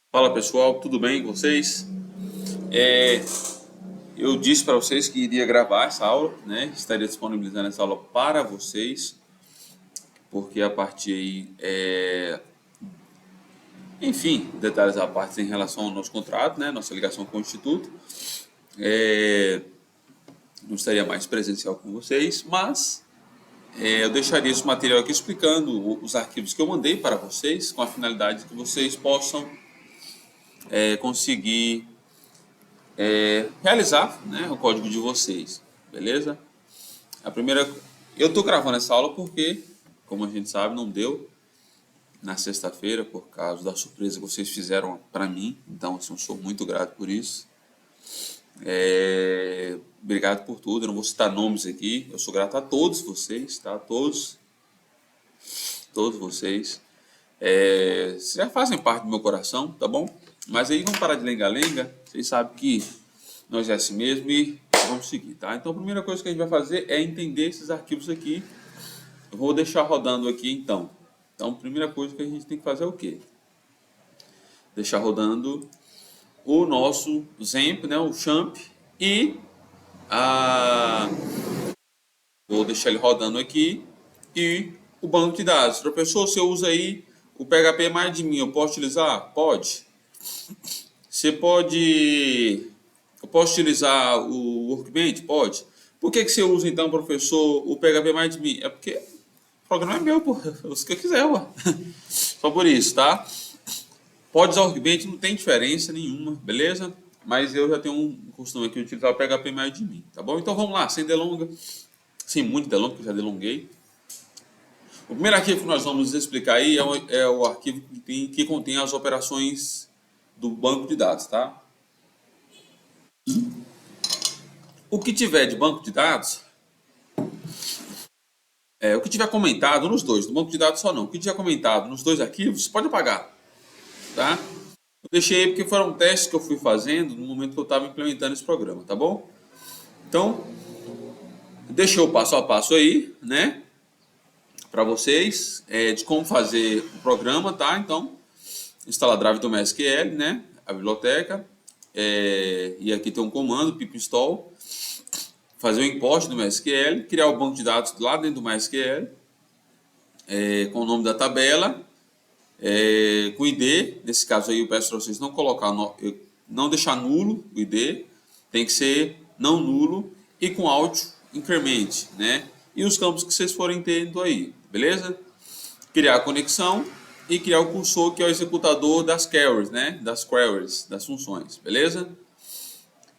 Fala pessoal, tudo bem com vocês? É, eu disse para vocês que iria gravar essa aula, né? Estaria disponibilizando essa aula para vocês, porque a partir aí, enfim, detalhes à parte em relação ao nosso contrato, né? Nossa ligação com o Instituto. É, não estaria mais presencial com vocês, mas eu deixaria esse material aqui explicando os arquivos que eu mandei para vocês, com a finalidade de que vocês possam conseguir realizar, né, o código de vocês, beleza? A primeira, eu tô gravando essa aula porque, como a gente sabe, não deu na sexta-feira por causa da surpresa que vocês fizeram para mim. Então, assim, eu sou muito grato por isso. Obrigado por tudo. Eu não vou citar nomes aqui. Eu sou grato a todos vocês, tá? Todos vocês. Vocês já fazem parte do meu coração, tá bom? Mas aí vamos parar de lenga-lenga. Vocês sabem que nós é assim mesmo e vamos seguir, tá? Então, a primeira coisa que a gente vai fazer é entender esses arquivos aqui. Eu vou deixar rodando aqui então. Então, a primeira coisa que a gente tem que fazer é o quê? Deixar rodando o nosso XAMPP, né, o XAMPP, e a... vou deixar ele rodando aqui, e o banco de dados. Professor, você usa aí o PHP mais de mim, eu posso utilizar? Pode. Você pode... Eu posso utilizar o Workbench? Pode. Por que você usa então, professor, o PHP mais de mim? É porque o programa é meu, pô. Eu uso o que eu quiser, ué. Só por isso, tá? Pode usar o Workbench, não tem diferença nenhuma, beleza? Mas eu já tenho um costume aqui de utilizar o PHP mais de mim, tá bom? Então vamos lá, sem delonga, sem muito delonga, porque eu já delonguei. O primeiro arquivo que nós vamos explicar aí é o arquivo que contém as operações do banco de dados, tá? O que tiver de banco de dados, o que tiver comentado nos dois, no banco de dados só não, o que tiver comentado nos dois arquivos, pode apagar, tá? Eu deixei aí porque foram testes que eu fui fazendo no momento que eu estava implementando esse programa, tá bom? Então, deixei o passo a passo aí, né? Para vocês, de como fazer o programa, tá? Então, instalar Drive do MySQL, né? A biblioteca. E aqui tem um comando, pip install. Fazer o import do MySQL, criar o banco de dados lá dentro do MySQL, com o nome da tabela, com o ID. Nesse caso aí, eu peço para vocês não colocar, não deixar nulo o ID, tem que ser não nulo e com auto increment, né? E os campos que vocês forem tendo aí, beleza? Criar a conexão e criar o cursor, que é o executador das queries, né? Das queries, das funções, beleza?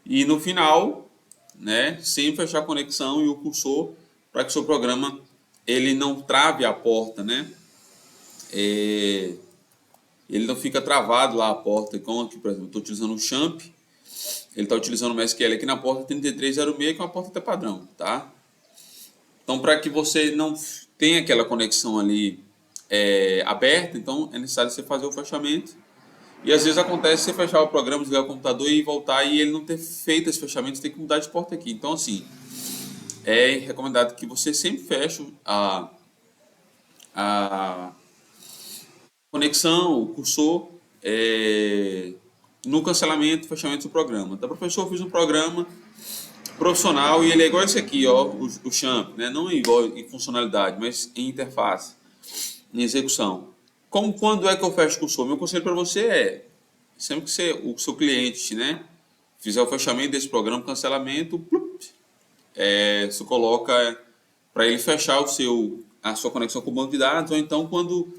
E no final, né, sempre fechar a conexão e o cursor para que o seu programa ele não trave a porta, né? Ele não fica travado lá a porta, como aqui, por exemplo, eu estou utilizando o Champ, ele está utilizando o MySQL aqui na porta 3306, que é uma porta até padrão, tá? Então, para que você não tenha aquela conexão ali aberta, então é necessário você fazer o fechamento. E às vezes acontece você fechar o programa, desligar o computador e voltar e ele não ter feito esse fechamento, você tem que mudar de porta aqui. Então, assim, é recomendado que você sempre feche a conexão, o cursor, no cancelamento, fechamento do programa. Então, professor, eu fiz um programa profissional e ele é igual esse aqui, ó, o Champ, né? Não é igual em funcionalidade, mas em interface, em execução. Quando é que eu fecho o cursor? Meu conselho para você é, sempre que o seu cliente, né, fizer o fechamento desse programa, cancelamento, você coloca para ele fechar a sua conexão com o banco de dados, ou então quando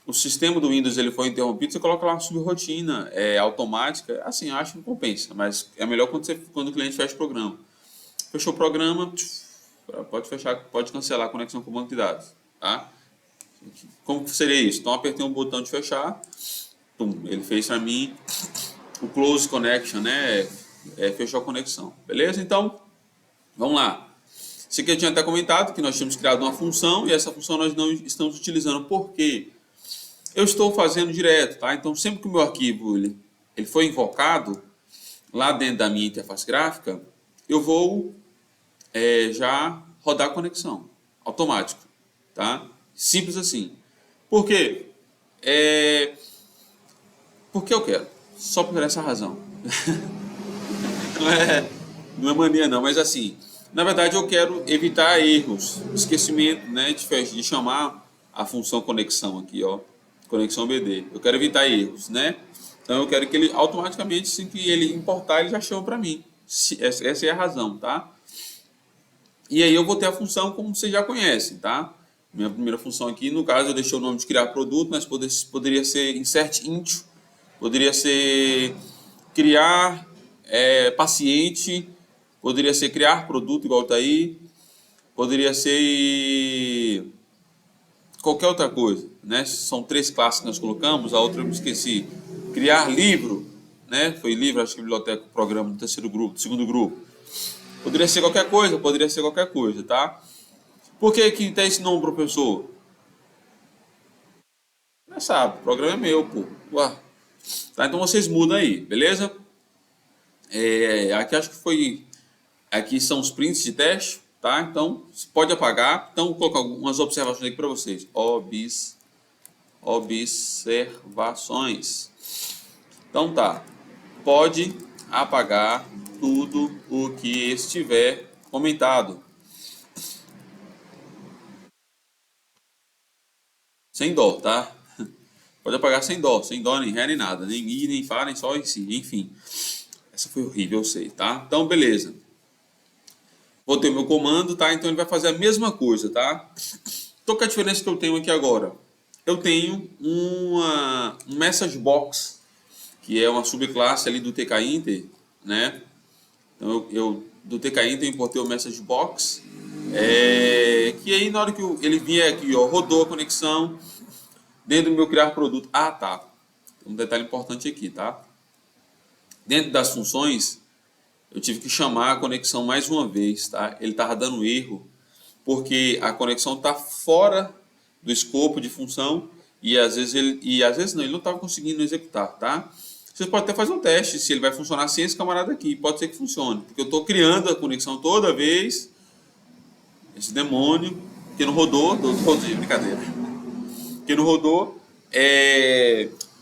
o sistema do Windows ele foi interrompido, você coloca lá uma subrotina automática, assim, acho que não compensa, mas é melhor quando o cliente fecha o programa. Fechou o programa, pode fechar, pode cancelar a conexão com o banco de dados, tá? Como seria isso? Então apertei um botão de fechar, ele fez para mim o close connection, né? Fechou a conexão, beleza? Então, vamos lá. Isso aqui eu tinha até comentado que nós tínhamos criado uma função e essa função nós não estamos utilizando. Por quê? Eu estou fazendo direto, tá? Então, sempre que o meu arquivo ele foi invocado lá dentro da minha interface gráfica, eu vou já rodar a conexão, automático, tá? Simples assim. Por quê? Porque eu quero. Só por essa razão. Não é, não é mania não, mas assim, na verdade eu quero evitar erros, esquecimento, né, de chamar a função conexão aqui, ó, conexão BD. Eu quero evitar erros, né? Então eu quero que ele automaticamente, assim que ele importar, ele já chama para mim. Essa é a razão, tá? E aí eu vou ter a função como vocês já conhecem, tá? Minha primeira função aqui, no caso, eu deixei o nome de criar produto, mas poderia ser insert into, poderia ser criar paciente, poderia ser criar produto, igual tá aí, poderia ser qualquer outra coisa, né? São 3 classes que nós colocamos, a outra eu me esqueci. Criar livro, né? Foi livro, acho que biblioteca, programa do terceiro grupo, do segundo grupo. Poderia ser qualquer coisa, tá? Por que que tem esse nome, professor? Não sabe, o programa é meu, pô. Ué. Tá, então vocês mudam aí, beleza? Aqui acho que foi. Aqui são os prints de teste, tá? Então, você pode apagar. Então, vou colocar algumas observações aqui para vocês. Observações. Então, tá. Pode apagar tudo o que estiver comentado. Sem dó, tá? Pode apagar sem dó, nem ré, nem nada. Nem i, nem fá, nem sol, em si. Enfim. Essa foi horrível, eu sei, tá? Então, beleza. Vou ter o meu comando, tá? Então ele vai fazer a mesma coisa, tá? Então, qual é a diferença que eu tenho aqui agora? Eu tenho um message box, que é uma subclasse ali do TK-Inter, né? Então, do TK-Inter eu importei o message box, que aí na hora que ele vier aqui, ó, rodou a conexão, dentro do meu criar produto. Ah, tá. Um detalhe importante aqui, tá? Dentro das funções, eu tive que chamar a conexão mais uma vez, tá? Ele estava dando erro, porque a conexão está fora do escopo de função e às vezes ele não estava conseguindo executar, tá? Você pode até fazer um teste se ele vai funcionar sem esse camarada aqui, pode ser que funcione, porque eu estou criando a conexão toda vez, esse demônio que não rodou, brincadeira, que não rodou,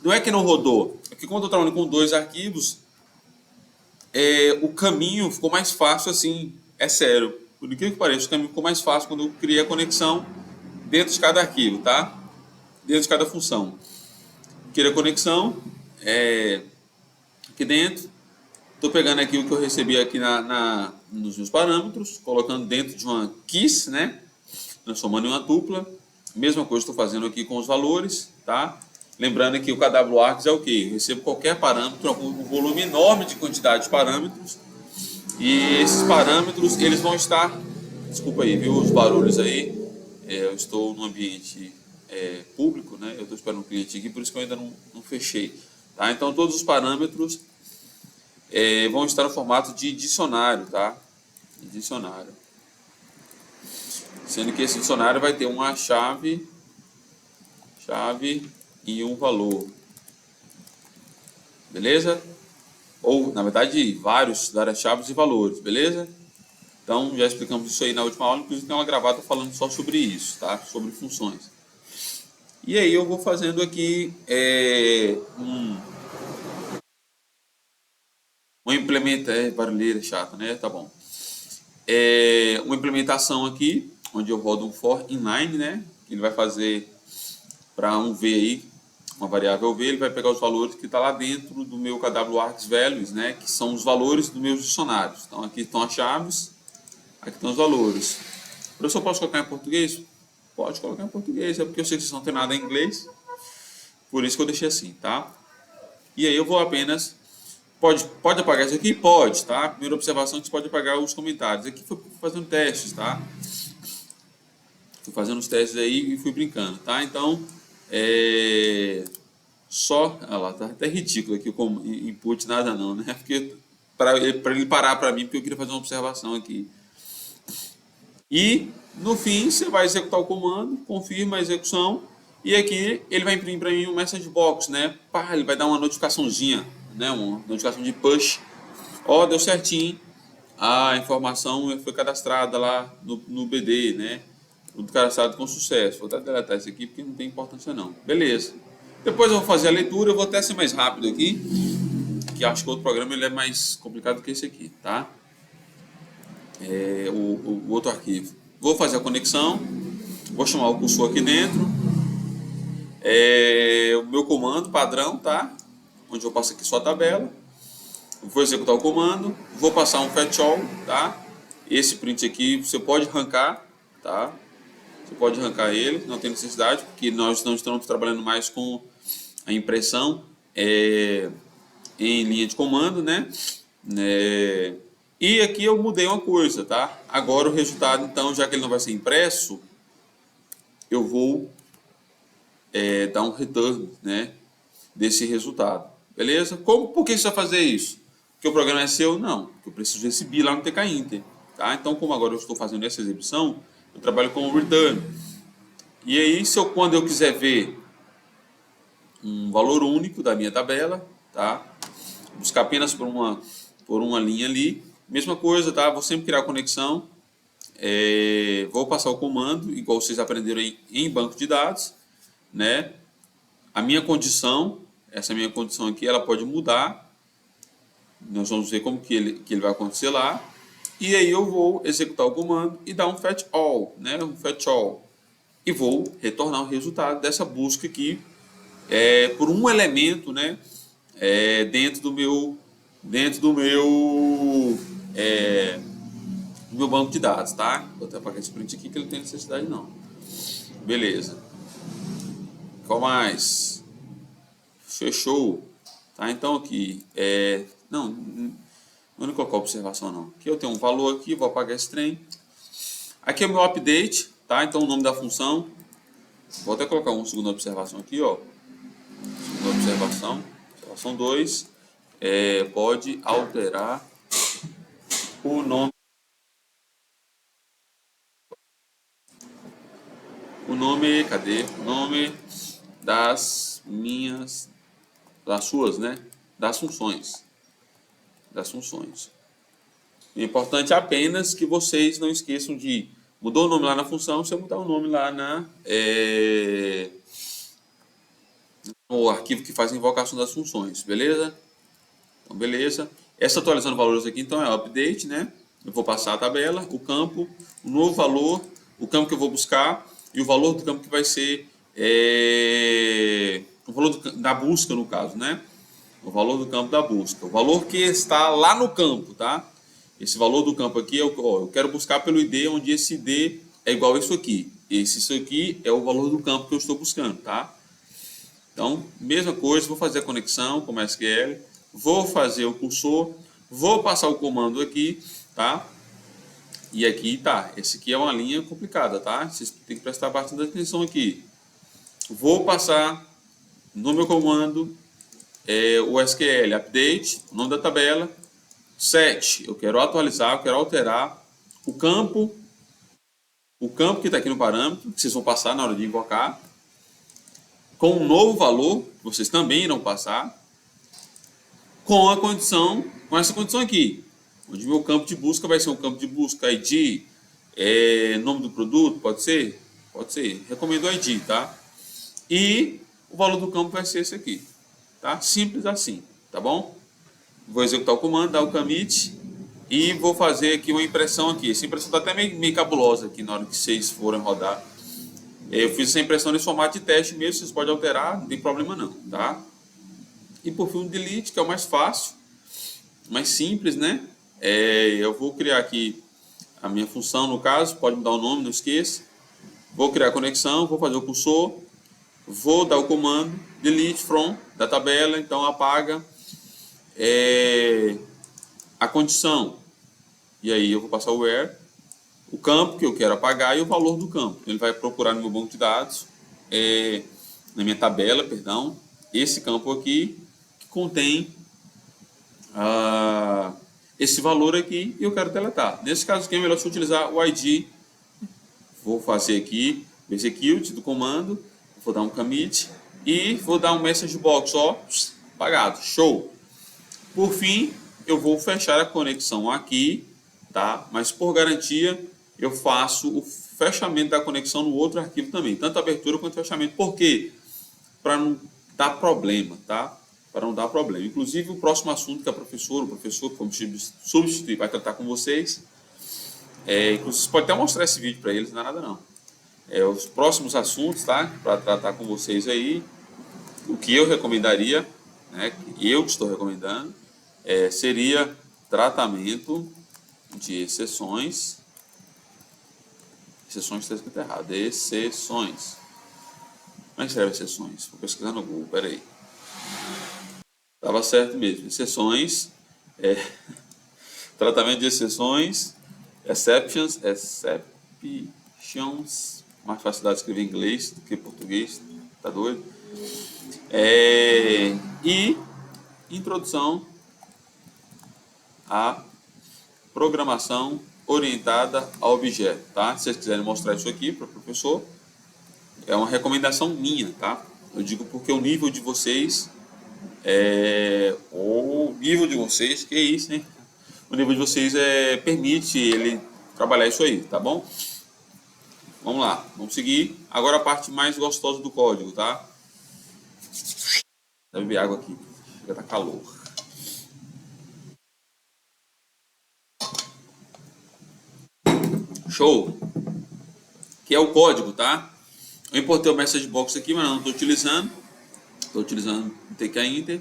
não é que não rodou, é que como eu estou trabalhando com 2 arquivos, o caminho ficou mais fácil assim, é sério. Por incrível que pareça, o caminho ficou mais fácil quando eu criei a conexão dentro de cada arquivo, tá? Dentro de cada função. Criei a conexão aqui dentro. Estou pegando aqui o que eu recebi aqui nos meus parâmetros, colocando dentro de uma keys, né? Transformando em uma tupla. Mesma coisa estou fazendo aqui com os valores, tá? Lembrando que o KWArgs é o quê? Eu recebo qualquer parâmetro, um volume enorme de quantidade de parâmetros. E esses parâmetros, eles vão estar... Desculpa aí, viu? Os barulhos aí. Eu estou num ambiente público, né? Eu estou esperando um cliente aqui, por isso que eu ainda não fechei. Tá? Então, todos os parâmetros vão estar no formato de dicionário, tá? Dicionário. Sendo que esse dicionário vai ter uma chave e um valor. Beleza? Ou, na verdade, várias chaves e valores, beleza? Então, já explicamos isso aí na última aula, inclusive tem uma gravata falando só sobre isso, tá? Sobre funções. E aí eu vou fazendo aqui uma implementação, barulheira chata, né? Tá bom. Uma implementação aqui, onde eu rodo um for inline, né? Que ele vai fazer para um V aí, uma variável V, ele vai pegar os valores que está lá dentro do meu KWArgs values, né? Que são os valores dos meus dicionários. Então aqui estão as chaves, aqui estão os valores. Professor, posso colocar em português? Pode colocar em português, é porque eu sei que vocês não tem nada em inglês, por isso que eu deixei assim, tá? E aí eu vou apenas... Pode apagar isso aqui? Pode, tá? Primeira observação que você pode apagar os comentários. Aqui foi fazendo testes, tá? Fui fazendo os testes aí e fui brincando, tá? Então, olha lá, tá até ridículo aqui o input, nada não, né? Porque para ele parar para mim, porque eu queria fazer uma observação aqui. E, no fim, você vai executar o comando, confirma a execução, e aqui ele vai imprimir para mim um message box, né? Pá, ele vai dar uma notificaçãozinha, né? Uma notificação de push. Ó, deu certinho. A informação foi cadastrada lá no BD, né? Tudo cadastrado com sucesso. Vou até deletar isso aqui porque não tem importância não. Beleza. Depois eu vou fazer a leitura, eu vou até ser mais rápido aqui, que acho que o outro programa ele é mais complicado que esse aqui, tá? O outro arquivo. Vou fazer a conexão, vou chamar o cursor aqui dentro, o meu comando padrão, tá? Onde eu passo aqui só a tabela. Vou executar o comando, vou passar um fetch all, tá? Esse print aqui você pode arrancar, tá? Você pode arrancar ele, não tem necessidade, porque nós não estamos trabalhando mais com a impressão em linha de comando, né? E aqui eu mudei uma coisa, tá? Agora o resultado, então, já que ele não vai ser impresso, eu vou dar um return, né? Desse resultado, beleza? Por que você vai fazer isso? Porque o programa é seu? Não, porque eu preciso exibir lá no TK Inter, tá? Então, como agora eu estou fazendo essa exibição, eu trabalho com o return. E aí, quando eu quiser ver um valor único da minha tabela, tá? Buscar apenas por uma linha ali. Mesma coisa, tá? Vou sempre criar a conexão. Vou passar o comando, igual vocês aprenderam aí em banco de dados, né? A minha condição, essa minha condição aqui, ela pode mudar. Nós vamos ver como que ele vai acontecer lá. E aí eu vou executar o comando e dar um fetch all, né? Um fetch all. E vou retornar o resultado dessa busca aqui por um elemento, né? Dentro do meu banco de dados, tá? Vou até apagar esse print aqui que ele não tem necessidade não. Beleza. Qual mais? Fechou. Tá? Então aqui não vou colocar observação não. Aqui eu tenho um valor aqui, vou apagar esse trem. Aqui é o meu update, tá? Então o nome da função. Vou até colocar uma segunda observação aqui, ó. Segunda observação 2. Pode alterar o nome. Cadê? O nome das suas, né? Das funções. O importante é apenas que vocês não esqueçam de mudou o nome lá na função, você mudar o nome lá no arquivo que faz a invocação das funções, beleza? Então, beleza. Essa atualizando valores aqui, então, é update, né? Eu vou passar a tabela, o campo, o novo valor, o campo que eu vou buscar e o valor do campo que vai ser o valor da busca, no caso, né? O valor do campo da busca. O valor que está lá no campo, tá? Esse valor do campo aqui, eu quero buscar pelo ID, onde esse ID é igual a isso aqui. Isso aqui é o valor do campo que eu estou buscando, tá? Então, mesma coisa, vou fazer a conexão com MySQL, vou fazer o cursor, vou passar o comando aqui, tá? E aqui tá, esse aqui é uma linha complicada, tá? Vocês têm que prestar bastante atenção aqui. Vou passar no meu comando o SQL update, o nome da tabela, set, eu quero atualizar, eu quero alterar o campo que está aqui no parâmetro, que vocês vão passar na hora de invocar, com um novo valor, que vocês também irão passar, com essa condição aqui, onde meu campo de busca vai ser um campo de busca ID, nome do produto, pode ser, recomendo ID, tá? E o valor do campo vai ser esse aqui, tá? Simples assim, tá bom? Vou executar o comando, dar o commit e vou fazer aqui uma impressão aqui. Essa impressão está até meio cabulosa aqui na hora que vocês forem rodar. Eu fiz essa impressão nesse formato de teste mesmo, vocês podem alterar, não tem problema não, tá? E por fim o delete, que é o mais fácil, mais simples, né? Eu vou criar aqui a minha função, no caso, pode mudar o nome, não esqueça. Vou criar a conexão, vou fazer o cursor, vou dar o comando delete from da tabela, então apaga a condição. E aí eu vou passar o where, o campo que eu quero apagar e o valor do campo. Ele vai procurar no meu banco de dados, na minha tabela, perdão, esse campo aqui que contém esse valor aqui e eu quero deletar. Nesse caso aqui é melhor se utilizar o ID. Vou fazer aqui o execute do comando, vou dar um commit e vou dar um message box, ó, apagado, show. Por fim, eu vou fechar a conexão aqui, tá? Mas por garantia, eu faço o fechamento da conexão no outro arquivo também, tanto abertura quanto fechamento. Por quê? Para não dar problema, tá? Para não dar problema. Inclusive, o próximo assunto que o professor que vamos substituir, vai tratar com vocês, inclusive, você pode até mostrar esse vídeo para eles, não é nada não. Os próximos assuntos, tá? Para tratar com vocês aí, o que eu recomendaria, né? Que eu estou recomendando, seria tratamento de exceções. Exceções está escrito errado. Exceções. Como é que escreve exceções? Vou pesquisar no Google, peraí. Estava certo mesmo. Exceções. Tratamento de exceções. Exceptions. Mais facilidade de escrever em inglês do que em português. Tá doido? E introdução à programação orientada a objeto, tá? Se vocês quiserem mostrar isso aqui para o professor, é uma recomendação minha, tá? Eu digo porque o nível de vocês que é isso, hein? O nível de vocês permite ele trabalhar isso aí, tá bom? Vamos lá, vamos seguir. Agora a parte mais gostosa do código, tá? Deve beber água aqui, já tá calor. Show! Que é o código, tá? Eu importei o message box aqui, mas não estou utilizando. Estou utilizando o TK Inter.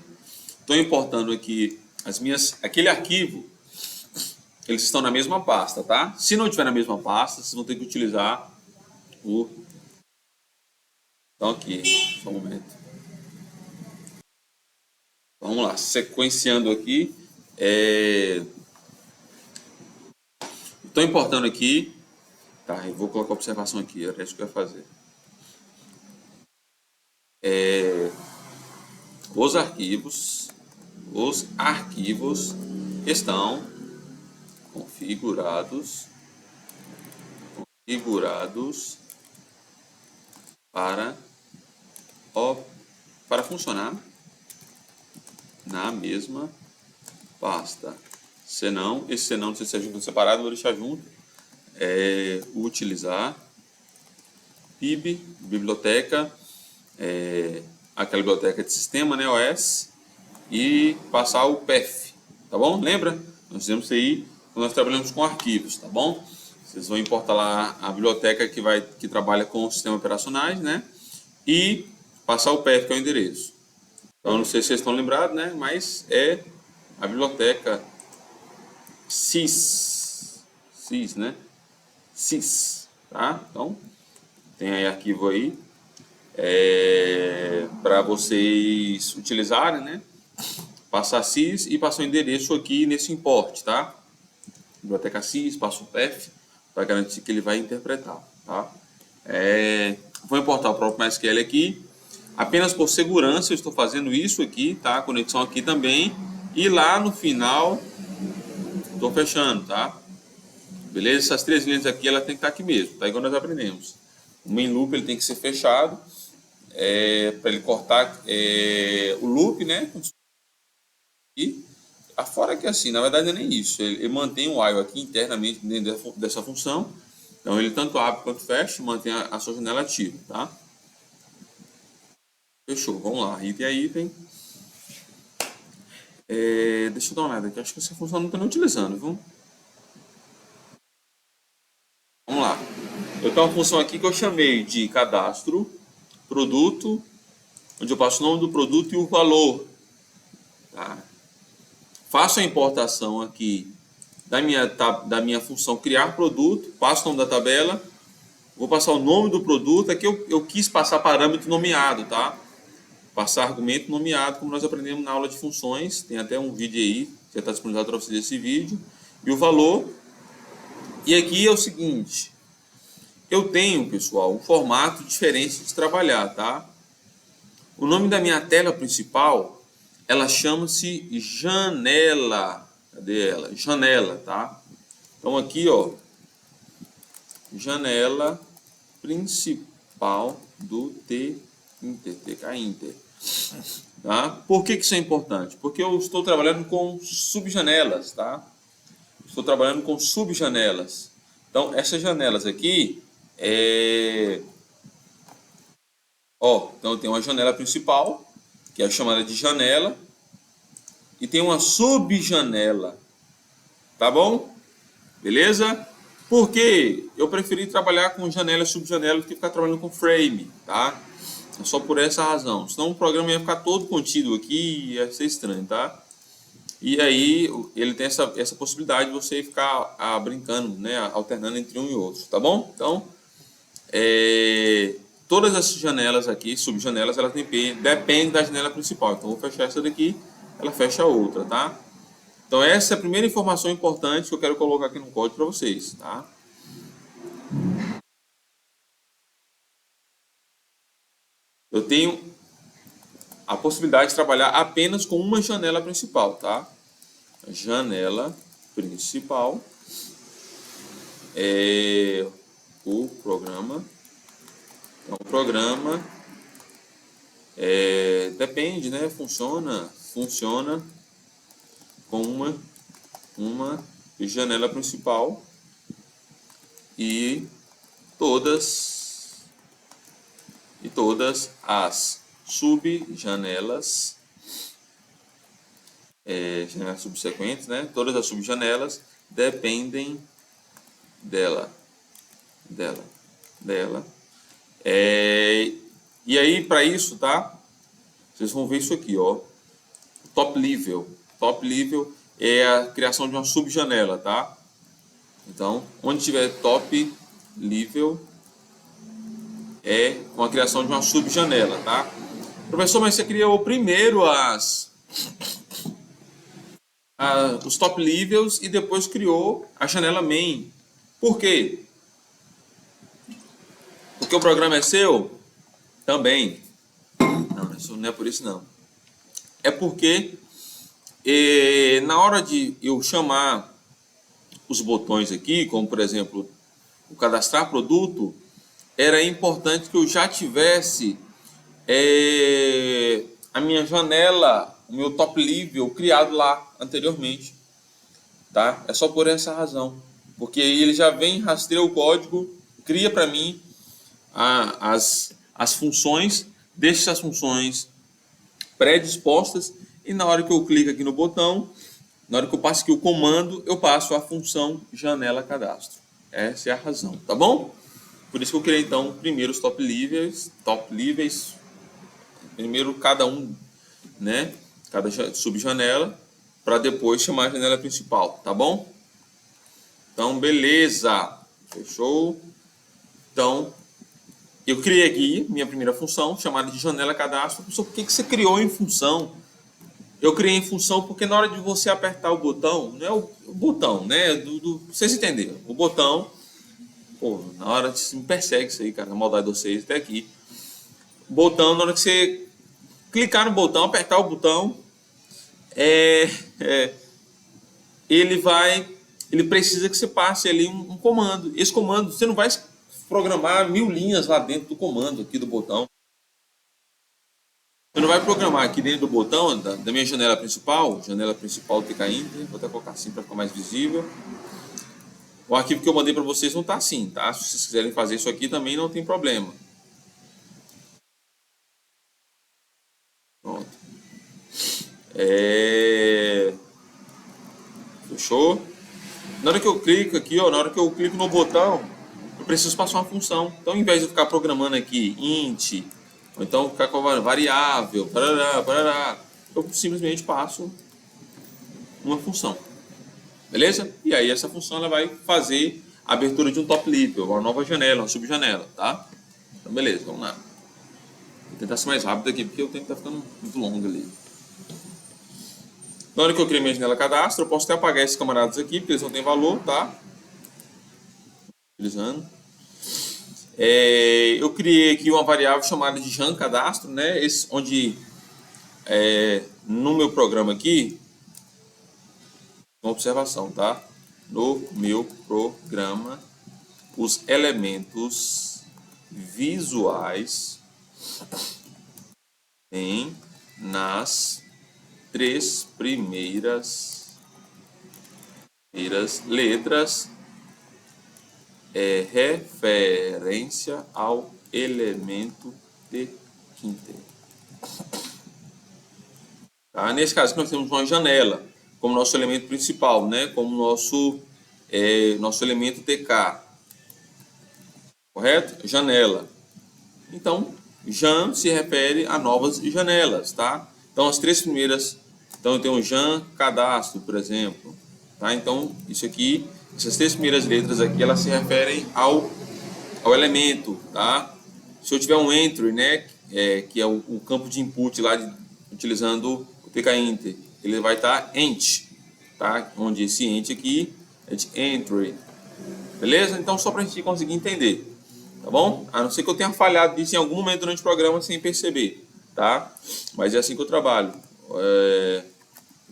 Estou importando aqui aquele arquivo. Eles estão na mesma pasta, tá? Se não estiver na mesma pasta, vocês vão ter que utilizar o... Então aqui, só um momento. Vamos lá, sequenciando aqui. Estou importando aqui. Tá, eu vou colocar a observação aqui, era isso que eu ia fazer. Os arquivos estão configurados para funcionar na mesma pasta. Senão, esse senão, não sei se é junto ou separado, vou deixar junto. Utilizar PIB, biblioteca, aquela biblioteca de sistema, né, OS, e passar o PEF, tá bom? Lembra? Nós temos aí, nós trabalhamos com arquivos, tá bom? Vocês vão importar lá a biblioteca que trabalha com sistemas operacionais, né? E passar o PEF, que é o endereço. Então, não sei se vocês estão lembrados, né? Mas é a biblioteca sys, né? Sys, tá? Então, tem aí arquivo aí para vocês utilizarem, né? Passar sys e passar o endereço aqui nesse import, tá? Biblioteca sys, passa o path para garantir que ele vai interpretar, tá? Vou importar o próprio MySQL aqui. Apenas por segurança eu estou fazendo isso aqui, tá? A conexão aqui também. E lá no final estou fechando, tá? Beleza? Essas três linhas aqui, ela tem que estar aqui mesmo, tá? Igual nós aprendemos. O main loop ele tem que ser fechado para ele cortar o loop, né? E afora que assim, na verdade não é nem isso. Ele mantém o while aqui internamente dentro dessa função. Então ele tanto abre quanto fecha, mantém a sua janela ativa, tá? Fechou, vamos lá, item a item. Deixa eu dar uma olhada aqui, acho que essa função não está utilizando, viu? Vamos lá. Eu tenho uma função aqui que eu chamei de cadastro, produto, onde eu passo o nome do produto e o valor. Tá? Faço a importação aqui da minha função criar produto, passo o nome da tabela, vou passar o nome do produto, aqui eu quis passar parâmetro nomeado, tá? Passar argumento nomeado, como nós aprendemos na aula de funções, tem até um vídeo aí, já está disponibilizado para vocês esse vídeo, e o valor. E aqui é o seguinte, eu tenho, pessoal, um formato diferente de trabalhar, tá? O nome da minha tela principal, ela chama-se janela. Cadê ela? Janela, tá? Então aqui, ó, janela principal do TK Inter. Tá? Por que isso é importante? Porque eu estou trabalhando com subjanelas, tá? Estou trabalhando com subjanelas. Então, essas janelas aqui então eu tenho uma janela principal que é chamada de janela, e tem uma subjanela, tá bom? Beleza? Porque eu preferi trabalhar com janela e subjanela do que ficar trabalhando com frame, tá? É só por essa razão. Senão o programa ia ficar todo contido aqui e ia ser estranho, tá? E aí ele tem essa possibilidade de você ficar brincando, né? Alternando entre um e outro, tá bom? Então, todas as janelas aqui, subjanelas, elas dependem da janela principal. Então, eu vou fechar essa daqui, ela fecha a outra, tá? Então, essa é a primeira informação importante que eu quero colocar aqui no código para vocês, tá? Eu tenho a possibilidade de trabalhar apenas com uma janela principal, tá? Janela principal é o programa. Então, o programa depende, né? Funciona com uma janela principal e todas as subjanelas, janelas subsequentes, né? Todas as subjanelas dependem dela. E aí, para isso, tá? Vocês vão ver isso aqui, ó. Top level. Top level é a criação de uma subjanela, tá? Então, onde tiver top level é uma criação de uma subjanela, tá? Professor, mas você criou primeiro os top levels e depois criou a janela main. Por quê? Porque o programa é seu? Também. Não, isso não é por isso não. É porque na hora de eu chamar os botões aqui, como por exemplo o cadastrar produto, era importante que eu já tivesse a minha janela, o meu top level criado lá anteriormente, tá? É só por essa razão, porque aí ele já vem, rastreia o código, cria para mim as funções, deixa as funções predispostas e na hora que eu clico aqui no botão, na hora que eu passo aqui o comando, eu passo a função janela cadastro. Essa é a razão, tá bom? Por isso que eu criei então primeiro os top levels, primeiro cada um, né? Cada subjanela, para depois chamar a janela principal, tá bom? Então, beleza. Fechou? Então, eu criei aqui minha primeira função, chamada de janela cadastro. Professor, por que você criou em função? Eu criei em função porque na hora de você apertar o botão, não é o botão, né? Vocês entenderam? O botão, pô, na hora de me persegue isso aí, cara, a maldade de vocês até aqui. O botão, na hora que você clicar no botão, apertar o botão, ele precisa que você passe ali um comando. Esse comando, você não vai programar 1000 linhas lá dentro do comando aqui do botão. Você não vai programar aqui dentro do botão da minha janela principal TK Inter, vou até colocar assim para ficar mais visível. O arquivo que eu mandei para vocês não está assim, tá? Se vocês quiserem fazer isso aqui também não tem problema. Pronto. Fechou? Na hora que eu clico aqui, ó, na hora que eu clico no botão, eu preciso passar uma função. Então, ao invés de eu ficar programando aqui int, ou então ficar com a variável, eu simplesmente passo uma função. Beleza? E aí essa função ela vai fazer a abertura de um top level, uma nova janela, uma subjanela, tá? Então, beleza, vamos lá. Vou tentar ser mais rápido aqui, porque o tempo tá ficando muito longo ali. Na hora que eu criei minha janela cadastro, eu posso até apagar esses camaradas aqui, porque eles não têm valor, tá? Utilizando. Eu criei aqui uma variável chamada de jan cadastro, né? Onde no meu programa aqui, uma observação, tá? No meu programa, os elementos visuais têm nas 3 primeiras letras referência ao elemento de quinta. Tá? Nesse caso, nós temos uma janela como nosso elemento principal, né? Como nosso elemento TK, correto? Janela. Então, Jan se refere a novas janelas, tá? Então, as três primeiras, então eu tenho Jan cadastro, por exemplo, tá? Então, isso aqui, essas três primeiras letras aqui, elas se referem ao elemento, tá? Se eu tiver um entry, né, que é o campo de input lá, utilizando o pkinter, ele vai estar ent, tá? Onde esse ent aqui é de entry, beleza? Então, só para a gente conseguir entender, tá bom? A não ser que eu tenha falhado disso em algum momento durante o programa sem perceber, tá? Mas é assim que eu trabalho.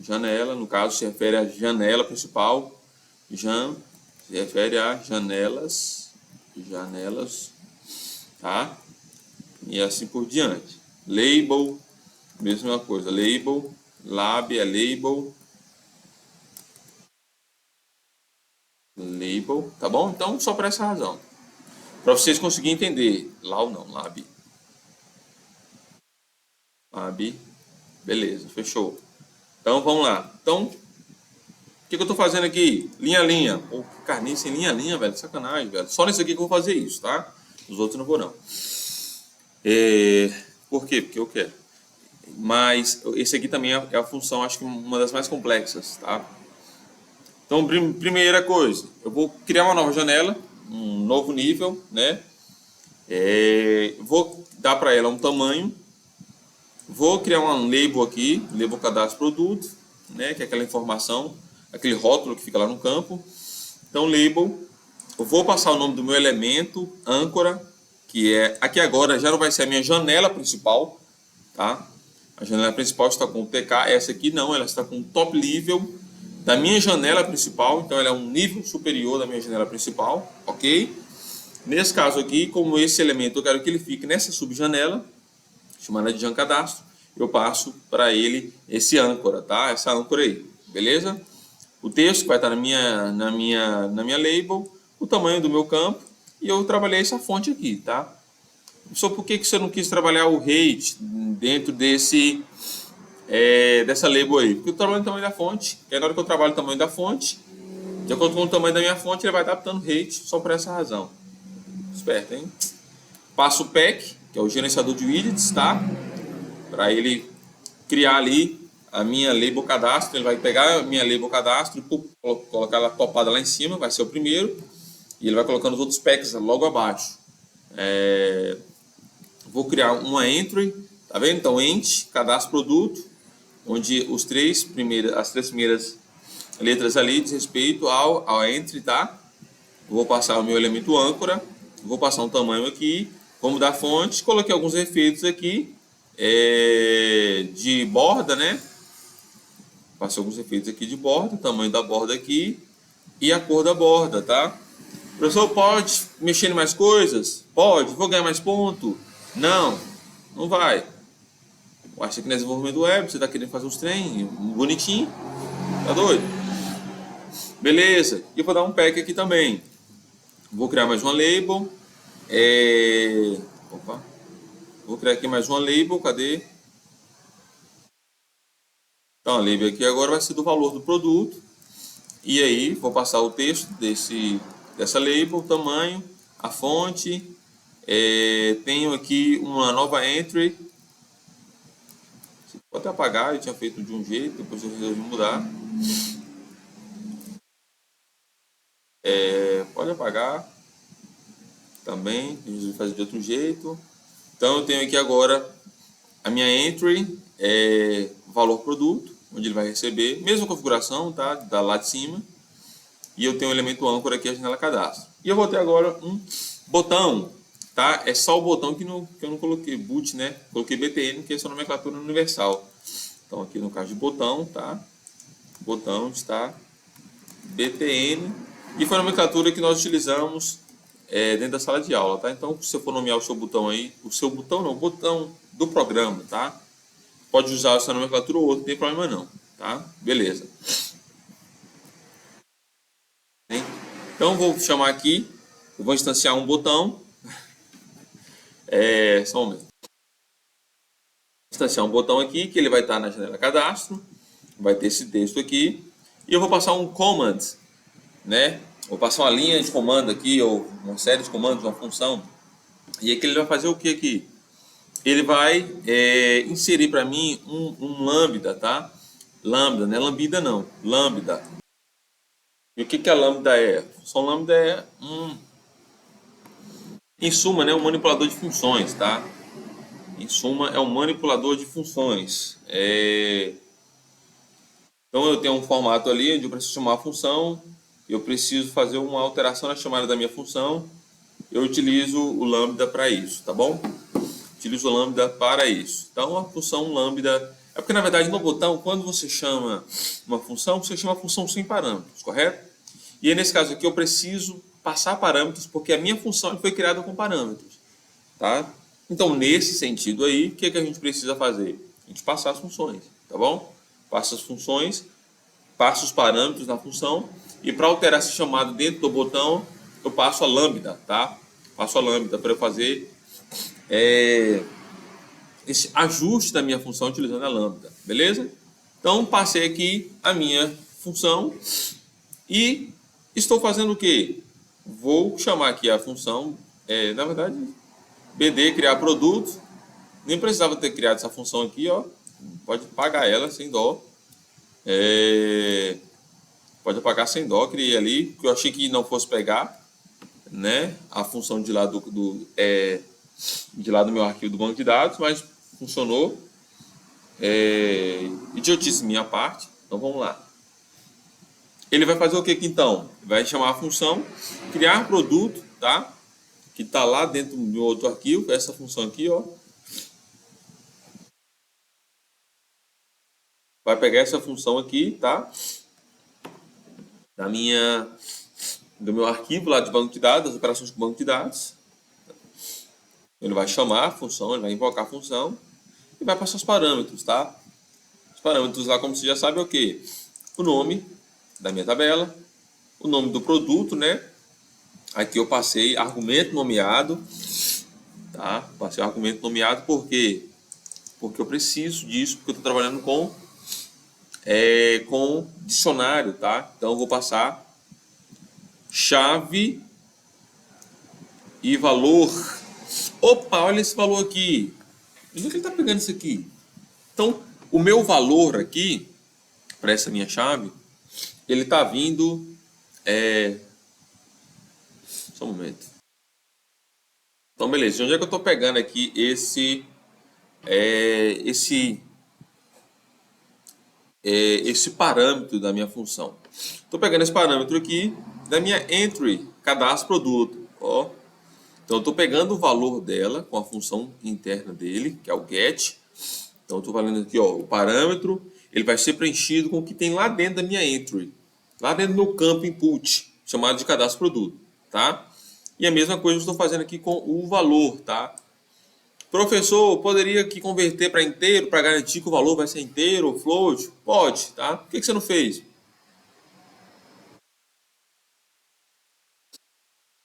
Janela, no caso, se refere à janela principal. Jan se refere a janelas, tá? E assim por diante. Label, mesma coisa. Label, lab é label, tá bom? Então, só por essa razão. Para vocês conseguirem entender. Lá ou não, lab. Lab, beleza, fechou. Então, vamos lá. Então, o que eu estou fazendo aqui? Linha a linha. Pô, carninha sem linha a linha, velho. Sacanagem, velho. Só nesse aqui que eu vou fazer isso, tá? Os outros não vou, não. Por quê? Porque eu quero. Mas esse aqui também é a função, acho que uma das mais complexas, tá? Então, primeira coisa, eu vou criar uma nova janela, um novo nível, né? Vou dar para ela um tamanho. Vou criar um label aqui, label cadastro produto, né? Que é aquela informação, aquele rótulo que fica lá no campo. Então, label. Eu vou passar o nome do meu elemento, âncora, que é aqui agora já não vai ser a minha janela principal, tá? A janela principal está com o TK, essa aqui não, ela está com o top level da minha janela principal, então ela é um nível superior da minha janela principal, ok? Nesse caso aqui, como esse elemento eu quero que ele fique nessa subjanela, chamada de Jan cadastro, eu passo para ele esse âncora, tá? Essa âncora aí, beleza? O texto que vai estar na minha label, o tamanho do meu campo, e eu trabalhei essa fonte aqui, tá? Só por que você não quis trabalhar o rate dentro dessa label aí? Porque eu trabalho o tamanho da fonte, e na hora que eu trabalho o tamanho da fonte, de acordo com o tamanho da minha fonte, ele vai estar adaptando rate só por essa razão. Esperto, hein? Passo o pack, que é o gerenciador de widgets, tá? Para ele criar ali a minha label cadastro. Ele vai pegar a minha label cadastro e colocar ela topada lá em cima, vai ser o primeiro. E ele vai colocando os outros packs logo abaixo. Vou criar uma entry, tá vendo? Então, ent, cadastro produto, onde as três primeiras letras ali diz respeito ao entry, tá? Vou passar o meu elemento âncora, vou passar um tamanho aqui, vamos dar fonte, coloquei alguns efeitos aqui de borda, né? Passei alguns efeitos aqui de borda, tamanho da borda aqui e a cor da borda, tá? O professor pode mexer em mais coisas? Pode. Vou ganhar mais ponto? Não, não vai. Eu acho que não é desenvolvimento web, você está querendo fazer uns trem bonitinho, tá doido? Beleza, e eu vou dar um pack aqui também. Vou criar mais uma label. Opa. Vou criar aqui mais uma label, cadê? Então, a label aqui agora vai ser do valor do produto. E aí, vou passar o texto dessa label, o tamanho, a fonte. Tenho aqui uma nova entry. Você pode apagar, eu tinha feito de um jeito, depois eu resolvi mudar. Pode apagar também, eu resolvi fazer de outro jeito. Então, eu tenho aqui agora a minha entry, valor produto, onde ele vai receber, mesma configuração, tá? Da lá de cima. E eu tenho um elemento âncora aqui, a janela cadastro. E eu vou ter agora um botão, tá? É só o botão que eu não coloquei boot, né? Coloquei btn, que é sua nomenclatura universal. Então, aqui no caso de botão, tá? Botão está btn. E foi a nomenclatura que nós utilizamos dentro da sala de aula, tá? Então, se eu for nomear o seu botão aí, o seu botão não, o botão do programa, tá? Pode usar essa nomenclatura ou outra, não tem problema não, tá? Beleza. Então, vou chamar aqui, eu vou instanciar um botão. Só um momento. instanciar um botão aqui, que ele vai estar na janela cadastro, vai ter esse texto aqui, e eu vou passar um command, né? Vou passar uma linha de comando aqui, ou uma série de comandos, uma função, e aqui ele vai fazer o que aqui? Ele vai inserir para mim um lambda, tá? Lambda, não é lambda não, lambda. E o que a lambda é? A função lambda é em suma, né, um manipulador de funções, tá? Em suma, é um manipulador de funções. Então eu tenho um formato ali onde eu preciso chamar a função, eu preciso fazer uma alteração na chamada da minha função, eu utilizo o lambda para isso, tá bom? Utilizo o lambda para isso. Então a função lambda é porque na verdade no botão, quando você chama uma função, você chama a função sem parâmetros, correto? E aí, nesse caso aqui eu preciso passar parâmetros porque a minha função foi criada com parâmetros, tá? Então nesse sentido aí, o que a gente precisa fazer? A gente passar as funções, tá bom? Passa as funções, passa os parâmetros na função e para alterar esse chamado dentro do botão, eu passo a lambda, tá? Passo a lambda para eu fazer esse ajuste da minha função utilizando a lambda, beleza? Então passei aqui a minha função e estou fazendo o que? Vou chamar aqui a função, na verdade, BD criar produto. Nem precisava ter criado essa função aqui, ó. Pode pagar ela sem dó. Pode apagar sem dó, criei ali, porque eu achei que não fosse pegar, né, a função de lá de lá do meu arquivo do banco de dados, mas funcionou. Idiotice minha parte. Então vamos lá. Ele vai fazer o que aqui então? Vai chamar a função criar produto, tá? Que está lá dentro do meu outro arquivo, essa função aqui, ó. Vai pegar essa função aqui, tá? Do meu arquivo lá de banco de dados, das operações com banco de dados. Ele vai chamar a função, ele vai invocar a função e vai passar os parâmetros, tá? Os parâmetros lá, como você já sabe, é o quê? O nome da minha tabela, o nome do produto, né? Aqui eu passei argumento nomeado, tá? Passei argumento nomeado por quê? Porque eu preciso disso, porque eu estou trabalhando com dicionário, tá? Então eu vou passar chave e valor. Opa, olha esse valor aqui. Onde é que ele está pegando isso aqui? Então, o meu valor aqui, para essa minha chave, ele está vindo... Só um momento. Então, beleza. De onde é que eu estou pegando aqui esse parâmetro da minha função? Estou pegando esse parâmetro aqui da minha entry, cadastro produto. Ó. Então, eu estou pegando o valor dela com a função interna dele, que é o get. Então, eu estou falando aqui, ó, o parâmetro, ele vai ser preenchido com o que tem lá dentro da minha entry, lá dentro do meu campo input, chamado de cadastro produto, tá? E a mesma coisa eu estou fazendo aqui com o valor, tá? Professor, poderia aqui converter para inteiro para garantir que o valor vai ser inteiro ou float? Pode, tá? Por que você não fez?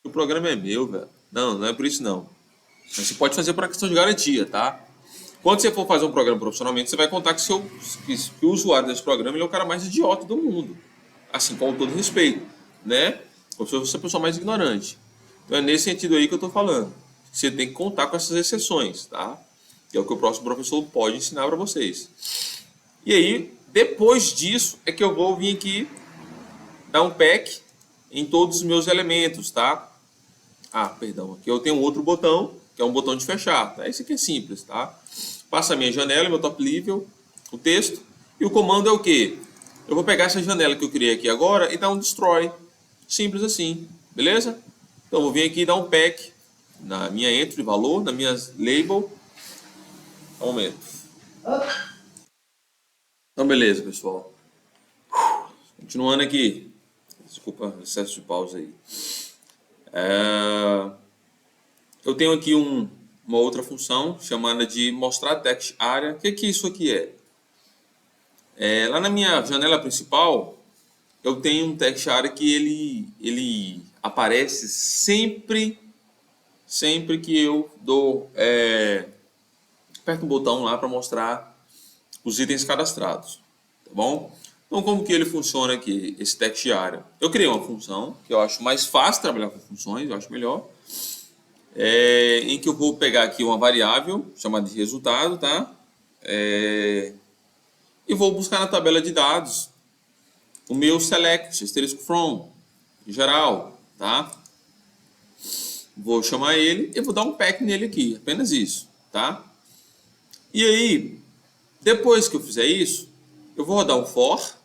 O programa é meu, velho. Não, não é por isso não. Mas você pode fazer por uma questão de garantia, tá? Quando você for fazer um programa profissionalmente, você vai contar que o usuário desse programa ele é o cara mais idiota do mundo. Assim, com todo respeito, né? Ou se você é a pessoa mais ignorante. Então é nesse sentido aí que eu estou falando. Você tem que contar com essas exceções, tá? Que é o que o próximo professor pode ensinar para vocês. E aí, depois disso, é que eu vou vir aqui dar um pack em todos os meus elementos, tá? Ah, perdão, aqui eu tenho um outro botão, que é um botão de fechar, tá? Esse aqui é simples, tá? Passa a minha janela, meu top level, o texto, e o comando é o quê? Eu vou pegar essa janela que eu criei aqui agora e dar um destroy. Simples assim, beleza? Então eu vou vir aqui e dar um pack na minha entry valor, na minha label. Aumento. Então beleza, pessoal. Continuando aqui. Desculpa, excesso de pausa aí. Eu tenho aqui uma outra função chamada de mostrar text area. O que isso aqui é? Lá na minha janela principal, eu tenho um text area que ele aparece sempre que eu dou aperta um botão lá para mostrar os itens cadastrados, tá bom? Então, como que ele funciona aqui, esse text area? Eu criei uma função, que eu acho mais fácil trabalhar com funções, eu acho melhor, em que eu vou pegar aqui uma variável chamada de resultado, tá? E vou buscar na tabela de dados o meu select, asterisco from, em geral, tá? Vou chamar ele e vou dar um pack nele aqui, apenas isso, tá? E aí, depois que eu fizer isso, eu vou rodar um for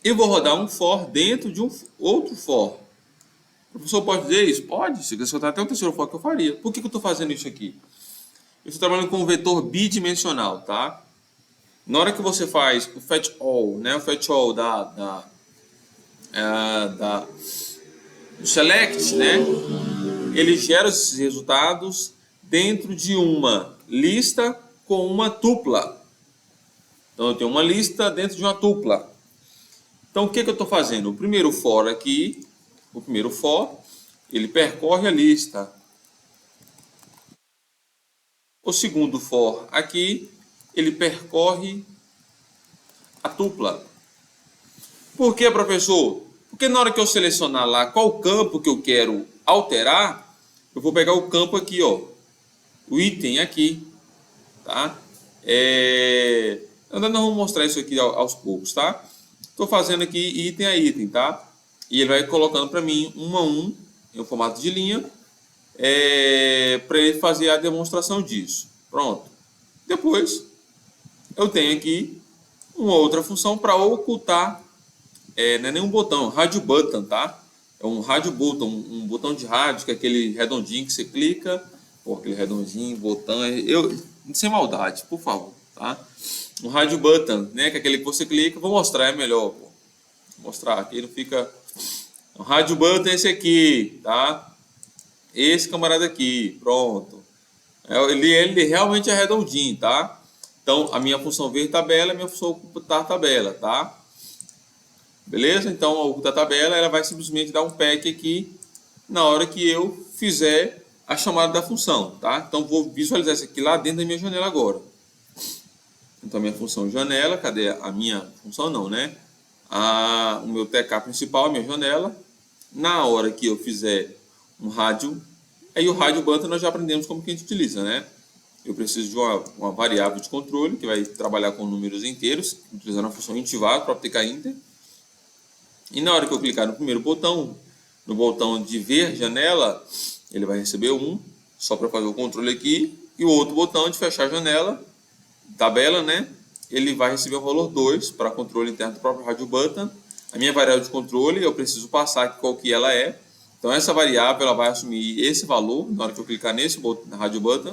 e vou rodar um for dentro de um outro for. O professor pode dizer isso? Pode, se quiser soltar até o terceiro for que eu faria. Por que eu estou fazendo isso aqui? Eu estou trabalhando com um vetor bidimensional, tá? Na hora que você faz o fetch all, né? O fetch all do select, né? Ele gera esses resultados dentro de uma lista com uma tupla. Então eu tenho uma lista dentro de uma tupla. Então o que eu estou fazendo? O primeiro for aqui, ele percorre a lista. O segundo for aqui, ele percorre a tupla. Por que, professor? Porque na hora que eu selecionar lá qual campo que eu quero alterar, eu vou pegar o campo aqui, ó, o item aqui, tá? Nós vamos mostrar isso aqui aos poucos, tá? Estou fazendo aqui item a item, tá? E ele vai colocando para mim um a um, em um formato de linha, para ele fazer a demonstração disso. Pronto. Depois, eu tenho aqui uma outra função para ocultar, não é nenhum botão, rádio button, tá? É um rádio button, um botão de rádio, que é aquele redondinho que você clica, ou aquele redondinho, botão, sem maldade, por favor, tá? Um rádio button, né, que é aquele que você clica, vou mostrar, é melhor, pô. Vou mostrar aqui, não fica... O rádio button é esse aqui, tá? Esse camarada aqui, pronto. Ele realmente é redondinho, tá? Então, a minha função ver tabela, a minha função ocultar tabela, tá? Beleza? Então, a ocultar tabela, ela vai simplesmente dar um pack aqui na hora que eu fizer a chamada da função, tá? Então, vou visualizar isso aqui lá dentro da minha janela agora. Então, a minha função janela, cadê a minha função? Não, né? O meu TK principal, a minha janela. Na hora que eu fizer um rádio, aí o rádio button nós já aprendemos como que a gente utiliza, né? Eu preciso de uma variável de controle que vai trabalhar com números inteiros, utilizando a função int_var para aplicar enter. E na hora que eu clicar no primeiro botão, no botão de ver janela, ele vai receber 1, só para fazer o controle aqui, e o outro botão de fechar a janela, tabela, né? Ele vai receber o valor 2 para controle interno do próprio rádio button. A minha variável de controle, eu preciso passar aqui qual que ela é. Então essa variável ela vai assumir esse valor na hora que eu clicar nesse rádio button.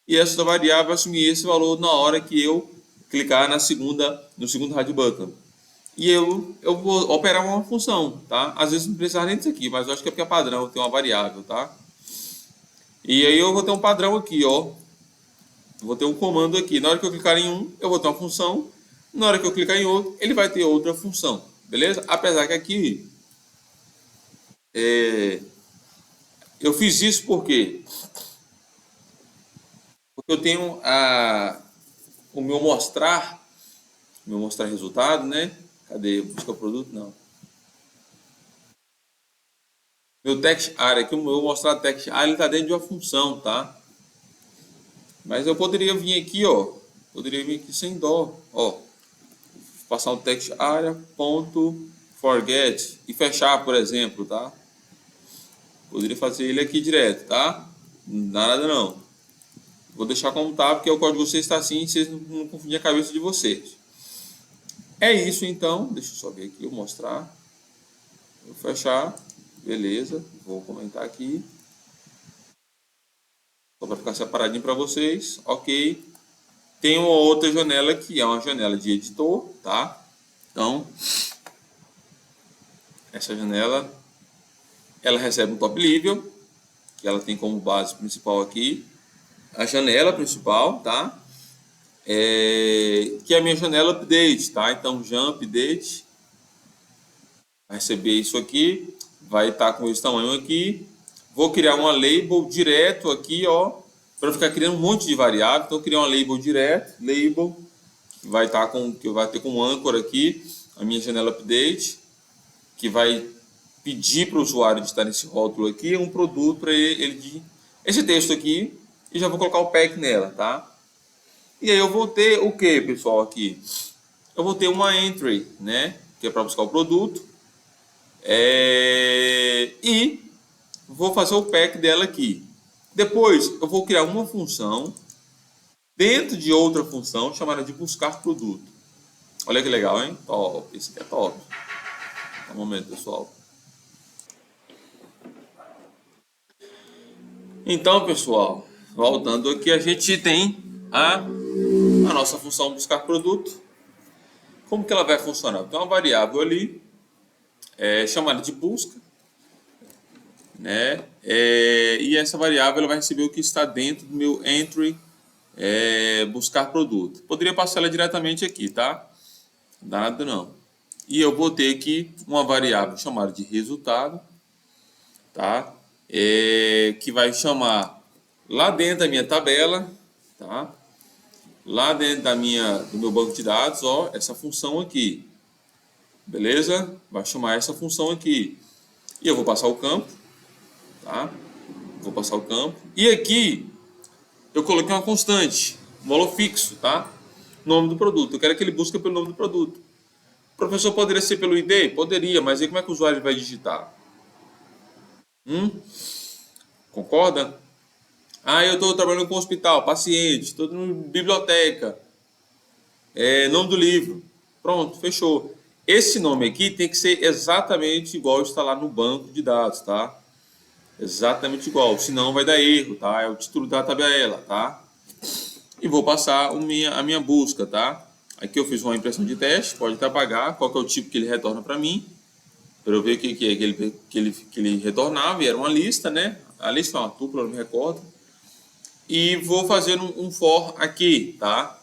E essa variável vai assumir esse valor na hora que eu clicar no segundo rádio button. E eu vou operar uma função, tá? Às vezes não precisa nem disso aqui, mas eu acho que é porque é padrão, tem uma variável, tá? E aí eu vou ter um padrão aqui, ó. Eu vou ter um comando aqui. Na hora que eu clicar em um, eu vou ter uma função. Na hora que eu clicar em outro, ele vai ter outra função. Beleza? Apesar que aqui eu fiz isso por quê? Porque eu tenho o meu mostrar resultado, né? Cadê? Busca produto? Não. Meu text area aqui, o meu mostrar text area, ele está dentro de uma função, tá? Mas eu poderia vir aqui, ó. Poderia vir aqui sem dó, ó. Passar o text area, ponto, forget e fechar, por exemplo, tá? Poderia fazer ele aqui direto, tá? Não dá nada não. Vou deixar como tá, porque o código de vocês está assim, vocês não confundirem a cabeça de vocês. É isso então, deixa eu só ver aqui, eu mostrar. Vou fechar, beleza, vou comentar aqui. Só para ficar separadinho para vocês, ok. Tem uma outra janela que é uma janela de editor, tá? Então, essa janela, ela recebe um top level, que ela tem como base principal aqui, a janela principal, tá? Que é a minha janela update, tá? Então, jump update, vai receber isso aqui, vai estar com esse tamanho aqui. Vou criar uma label direto aqui, ó, para ficar criando um monte de variável. Então eu criei uma label direto, label, que vai ter como âncora aqui a minha janela update, que vai pedir para o usuário digitar nesse rótulo aqui um produto para ele esse texto aqui, e já vou colocar o pack nela, tá? E aí eu vou ter o que, pessoal, aqui? Eu vou ter uma entry, né? Que é para buscar o produto. E vou fazer o pack dela aqui. Depois eu vou criar uma função dentro de outra função chamada de buscar produto. Olha que legal, hein? Top, esse aqui é top. Um momento, pessoal. Então, pessoal, voltando aqui, a gente tem a nossa função buscar produto. Como que ela vai funcionar? Tem uma variável ali, chamada de busca, né? E essa variável ela vai receber o que está dentro do meu entry buscar produto. Poderia passar ela diretamente aqui, tá? Nada não. E eu vou ter aqui uma variável chamada de resultado, tá? Que vai chamar lá dentro da minha tabela, tá? Lá dentro do meu banco de dados, ó, essa função aqui, beleza? Vai chamar essa função aqui. E eu vou passar o campo, tá? Vou passar o campo. E aqui eu coloquei uma constante, um valor fixo, tá? Nome do produto. Eu quero que ele busque pelo nome do produto. O professor poderia ser pelo ID? Poderia, mas aí como é que o usuário vai digitar? Concorda? Eu estou trabalhando com hospital, paciente, estou na biblioteca, nome do livro. Pronto, fechou. Esse nome aqui tem que ser exatamente igual está lá no banco de dados, tá? Exatamente igual, senão vai dar erro, tá? É o título da tabela, tá? E vou passar a minha busca, tá? Aqui eu fiz uma impressão de teste, pode até apagar, qual que é o tipo que ele retorna para mim, para eu ver o que é que ele retornava, e era uma lista, né? A lista é uma tupla, não me recordo. E vou fazer um for aqui, tá?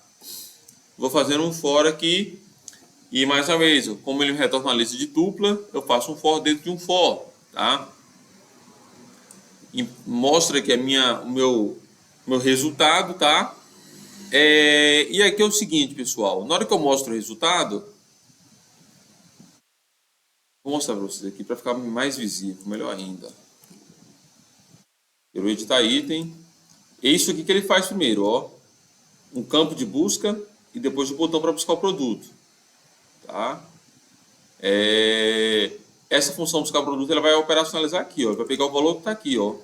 Vou fazer um for aqui, e mais uma vez, como ele me retorna uma lista de tupla, eu faço um for dentro de um for, tá? E mostra aqui o meu resultado, tá? E aqui é o seguinte, pessoal, na hora que eu mostro o resultado, vou mostrar para vocês aqui para ficar mais visível, melhor ainda. Eu vou editar item. É isso aqui que ele faz primeiro, ó. Um campo de busca e depois o botão para buscar o produto, tá? Essa função buscar produto ela vai operacionalizar aqui, ó. Ele vai pegar o valor que está aqui, ó.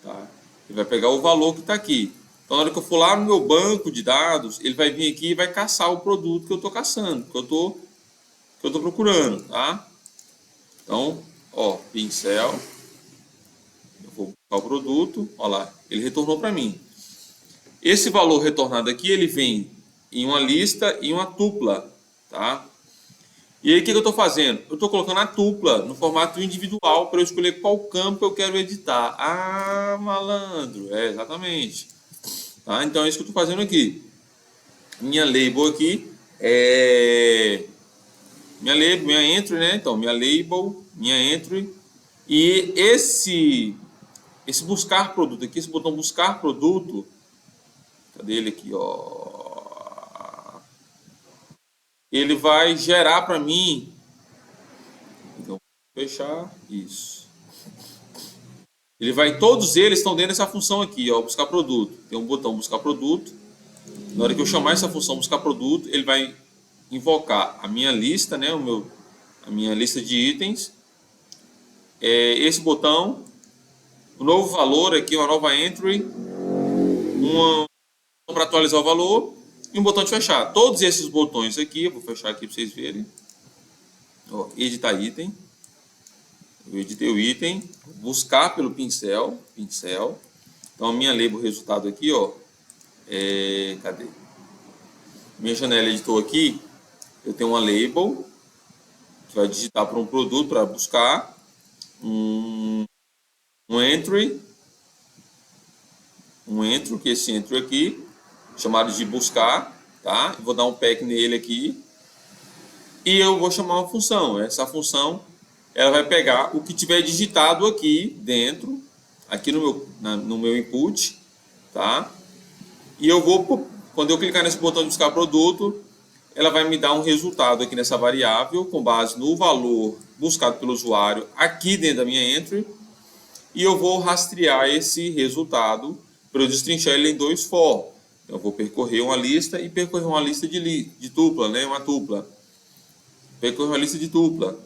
Tá? Ele vai pegar o valor que está aqui. Então, na hora que eu for lá no meu banco de dados, ele vai vir aqui e vai caçar o produto que eu estou caçando, que eu estou procurando, tá? Então, ó, pincel, eu vou buscar o produto, ó lá, ele retornou para mim. Esse valor retornado aqui, ele vem em uma lista e uma tupla, tá? E aí, o que eu estou fazendo? Eu estou colocando a tupla no formato individual para eu escolher qual campo eu quero editar. Ah, malandro, exatamente. Tá? Então, é isso que eu estou fazendo aqui. Minha label aqui minha entry, né? Então, minha label, minha entry. E esse buscar produto aqui, esse botão buscar produto, cadê ele aqui, ó? Ele vai gerar para mim. Então, vou fechar isso. Todos eles estão dentro dessa função aqui, ó, buscar produto. Tem um botão buscar produto. Na hora que eu chamar essa função buscar produto, ele vai invocar a minha lista, né, a minha lista de itens. Esse botão, o novo valor aqui, uma nova entry, para atualizar o valor e um botão de fechar. Todos esses botões aqui, eu vou fechar aqui para vocês verem. Ó, editar item. Eu editei o item, buscar pelo pincel. Então a minha label resultado aqui, ó, cadê? Minha janela editor aqui, eu tenho uma label que vai digitar para um produto para buscar um entry, que é esse entry aqui, chamado de buscar, tá? Eu vou dar um pack nele aqui e eu vou chamar uma função. Essa função ela vai pegar o que tiver digitado aqui dentro, aqui no meu input, tá? E eu vou, quando eu clicar nesse botão de buscar produto, ela vai me dar um resultado aqui nessa variável com base no valor buscado pelo usuário aqui dentro da minha entry, e eu vou rastrear esse resultado para eu destrinchar ele em dois for. Eu vou percorrer uma lista e percorrer uma lista de tupla, né? Uma tupla. Percorrer uma lista de tupla,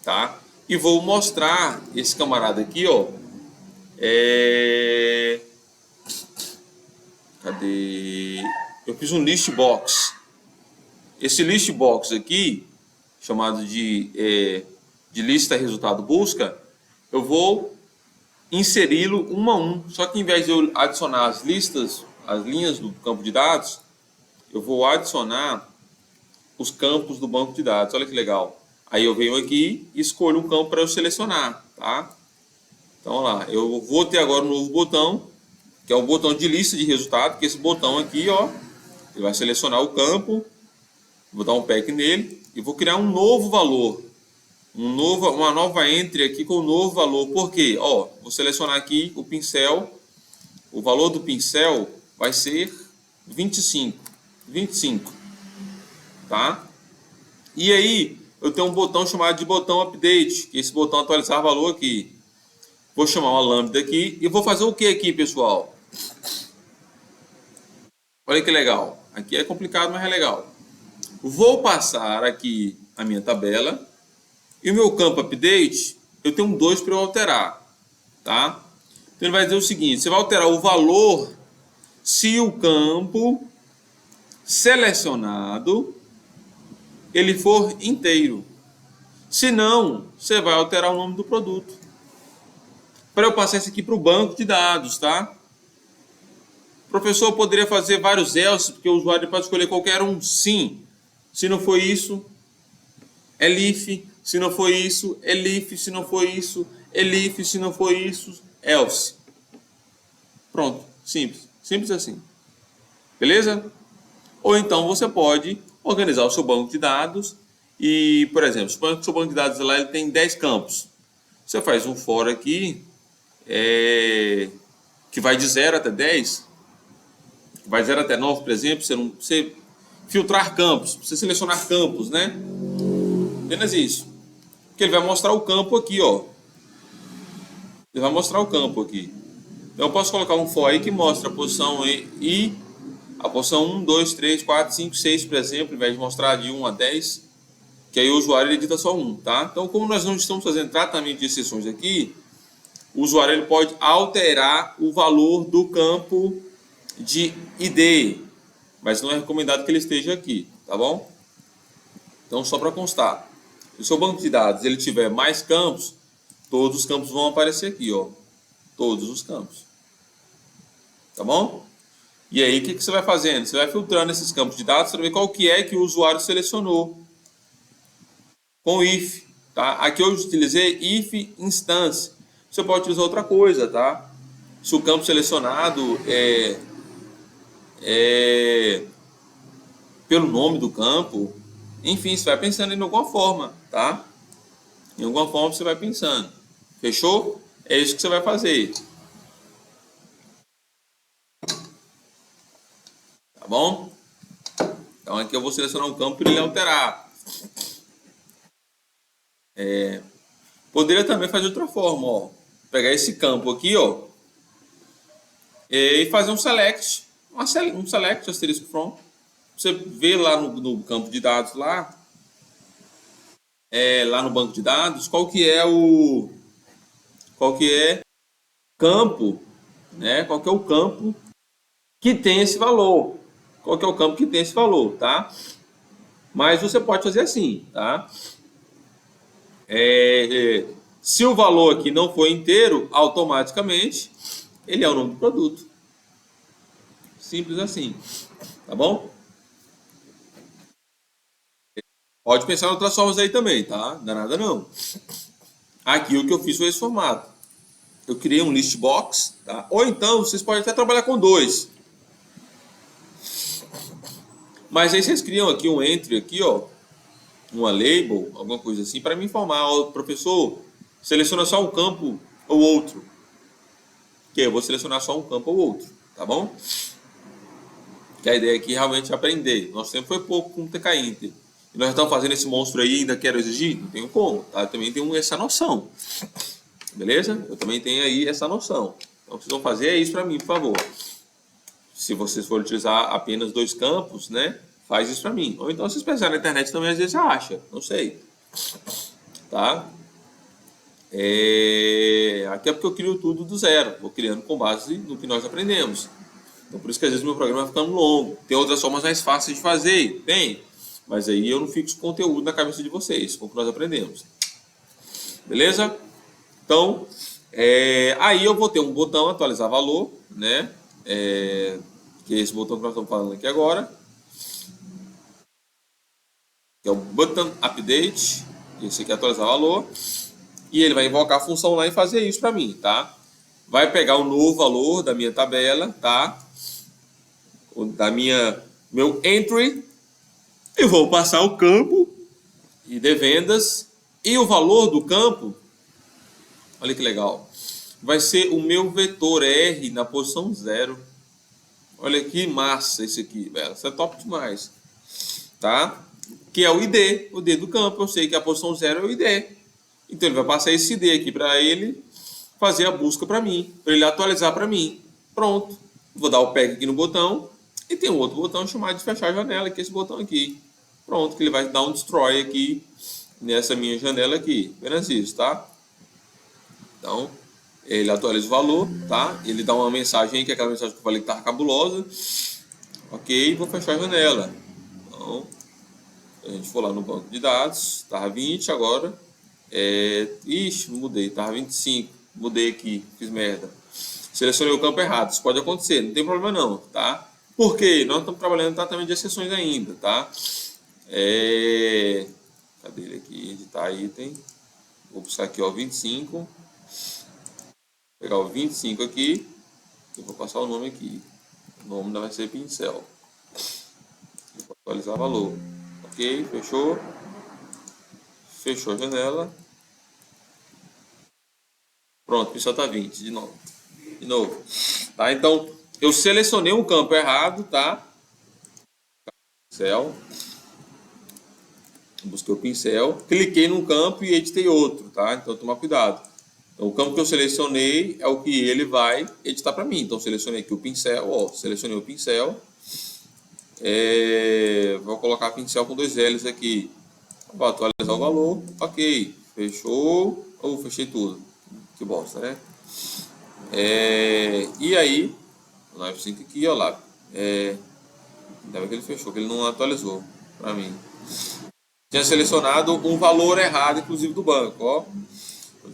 tá? E vou mostrar esse camarada aqui, ó. Cadê? Eu fiz um list box. Esse list box aqui, chamado de lista resultado busca, eu vou inseri-lo um a um. Só que em vez de eu adicionar as listas, as linhas do campo de dados, eu vou adicionar os campos do banco de dados. Olha que legal. Aí eu venho aqui e escolho um campo para eu selecionar, tá? Então, lá, eu vou ter agora um novo botão, que é o botão de lista de resultado, que esse botão aqui, ó, ele vai selecionar o campo, vou dar um pack nele e vou criar um novo valor, uma nova entry aqui com um novo valor. Por quê? Ó, vou selecionar aqui o pincel, o valor do pincel vai ser 25, tá? E aí, eu tenho um botão chamado de botão update, que é esse botão atualizar valor aqui. Vou chamar uma lambda aqui e vou fazer o que aqui, pessoal? Olha que legal. Aqui é complicado, mas é legal. Vou passar aqui a minha tabela e o meu campo update, eu tenho dois para eu alterar, tá? Então ele vai dizer o seguinte: você vai alterar o valor se o campo selecionado ele for inteiro. Se não, você vai alterar o nome do produto. Para eu passar isso aqui para o banco de dados, tá? O professor poderia fazer vários else, porque o usuário pode escolher qualquer um. Sim. Se não for isso, elif. Se não for isso, elif. Se não for isso, elif. Se não for isso, else. Pronto. Simples. Simples assim. Beleza? Ou então você pode organizar o seu banco de dados e, por exemplo, suponha que o seu banco de dados lá ele tem 10 campos. Você faz um for aqui que vai de 0 até 10, vai de 0 até 9, por exemplo, você filtrar campos, você selecionar campos, né? Apenas isso. Porque ele vai mostrar o campo aqui, ó. Ele vai mostrar o campo aqui. Então eu posso colocar um for aí que mostra a posição e a posição 1, 2, 3, 4, 5, 6, por exemplo, ao invés de mostrar de 1 a 10, que aí o usuário ele edita só 1, tá? Então, como nós não estamos fazendo tratamento de exceções aqui, o usuário ele pode alterar o valor do campo de ID, mas não é recomendado que ele esteja aqui, tá bom? Então, só para constar, se o seu banco de dados ele tiver mais campos, todos os campos vão aparecer aqui, ó. Todos os campos. Tá bom? E aí, o que você vai fazendo? Você vai filtrando esses campos de dados para ver qual que é que o usuário selecionou. Com if, tá? Aqui eu utilizei if instance. Você pode utilizar outra coisa, tá? Se o campo selecionado é pelo nome do campo, enfim, você vai pensando em alguma forma, tá? Em alguma forma você vai pensando. Fechou? É isso que você vai fazer. Tá bom? Então aqui eu vou selecionar um campo para ele alterar. Poderia também fazer de outra forma, ó. Pegar esse campo aqui, ó, e fazer um select, asterisco from. Você vê lá no campo de dados lá no banco de dados, qual que é campo, né? Qual que é o campo que tem esse valor? Qual que é o campo que tem esse valor, tá? Mas você pode fazer assim, tá? Se o valor aqui não for inteiro, automaticamente ele é o nome do produto. Simples assim, tá bom? Pode pensar em outras formas aí também, tá? Não dá nada não. Aqui o que eu fiz foi esse formato. Eu criei um list box, tá? Ou então vocês podem até trabalhar com dois. Mas aí vocês criam aqui um entry aqui, ó, uma label, alguma coisa assim, para me informar, ó, professor, seleciona só um campo ou outro. Que eu vou selecionar só um campo ou outro. tá bom? Que a ideia aqui realmente é aprender. Nosso tempo foi pouco com o TK Inter. E nós estamos fazendo esse monstro aí e ainda quero exigir? Não tenho como, tá? Eu também tenho essa noção. Beleza? Eu também tenho aí essa noção. Então, o que vocês vão fazer é isso para mim, por favor. Se vocês forem utilizar apenas 2 campos, né? Faz isso para mim. Ou então, se vocês pensarem na internet também, às vezes acha. Não sei. Tá? Aqui é porque eu crio tudo do zero. Vou criando com base no que nós aprendemos. Então, por isso que às vezes meu programa vai ficando longo. Tem outras formas mais fáceis de fazer? Tem. Mas aí eu não fixo conteúdo na cabeça de vocês, como nós aprendemos. Beleza? Então, aí eu vou ter um botão atualizar valor, né? Que é esse botão que nós estamos falando aqui agora. Que é o button update. Esse aqui é atualizar valor. E ele vai invocar a função lá e fazer isso para mim, tá? Vai pegar o novo valor da minha tabela, tá? Meu entry. Eu vou passar o campo e de vendas. E o valor do campo, olha que legal, vai ser o meu vetor R na posição 0. Olha que massa esse aqui, velho. Isso é top demais. Tá? Que é o ID, o ID do campo. Eu sei que a posição 0 é o ID. Então ele vai passar esse ID aqui para ele fazer a busca para mim, para ele atualizar para mim. Pronto. Vou dar o PEG aqui no botão e tem um outro botão chamado de fechar a janela, que é esse botão aqui. Pronto, que ele vai dar um destroy aqui nessa minha janela aqui. Apenas isso, tá? Então, ele atualiza o valor, tá? Ele dá uma mensagem aí, que é aquela mensagem que eu falei que estava cabulosa. Ok, vou fechar a janela. Então, se a gente for lá no banco de dados, estava 20 agora. Ixi, mudei, estava 25. Mudei aqui, fiz merda. Selecionei o campo errado, isso pode acontecer, não tem problema não, tá? Por quê? Nós estamos trabalhando no tratamento de exceções ainda, tá? Cadê ele aqui? Editar item. Vou buscar aqui, ó, 25. Vou pegar o 25 aqui. Eu vou passar o nome aqui. O nome vai ser pincel. Vou atualizar valor. Ok, fechou. Fechou a janela. Pronto, o pincel está 20, de novo. Tá, então, eu selecionei um campo errado, tá? Pincel. Busquei o pincel, cliquei num campo e editei outro, tá? Então, tomar cuidado. Então, o campo que eu selecionei é o que ele vai editar para mim. Então, selecionei aqui o pincel, ó, selecionei o pincel. Vou colocar pincel com 2 L's aqui. Vou atualizar o valor, ok, fechou. Fechei tudo. Que bosta, né? E aí, o F5 aqui, ó lá. Ainda bem que ele fechou, que ele não atualizou para mim. Tinha selecionado um valor errado, inclusive do banco, ó.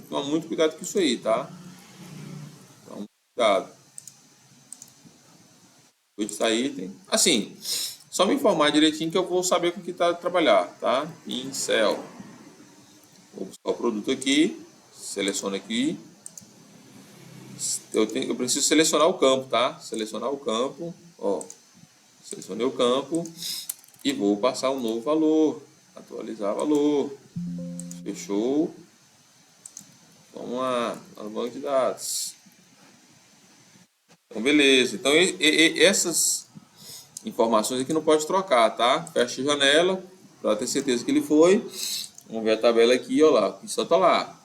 Toma muito cuidado com isso aí, tá? Toma muito cuidado. Vou editar item. Assim, só me informar direitinho que eu vou saber com que tá trabalhar, tá? Pincel. Vou buscar o produto aqui. Seleciono aqui. Eu preciso selecionar o campo, tá? Selecionar o campo, ó. Selecionei o campo e vou passar um novo valor. Atualizar valor. Fechou. Vamos lá no banco de dados. Então, beleza. Então, essas informações aqui não pode trocar, tá? Fecha a janela para ter certeza que ele foi. Vamos ver a tabela aqui, ó lá. O pincel tá lá.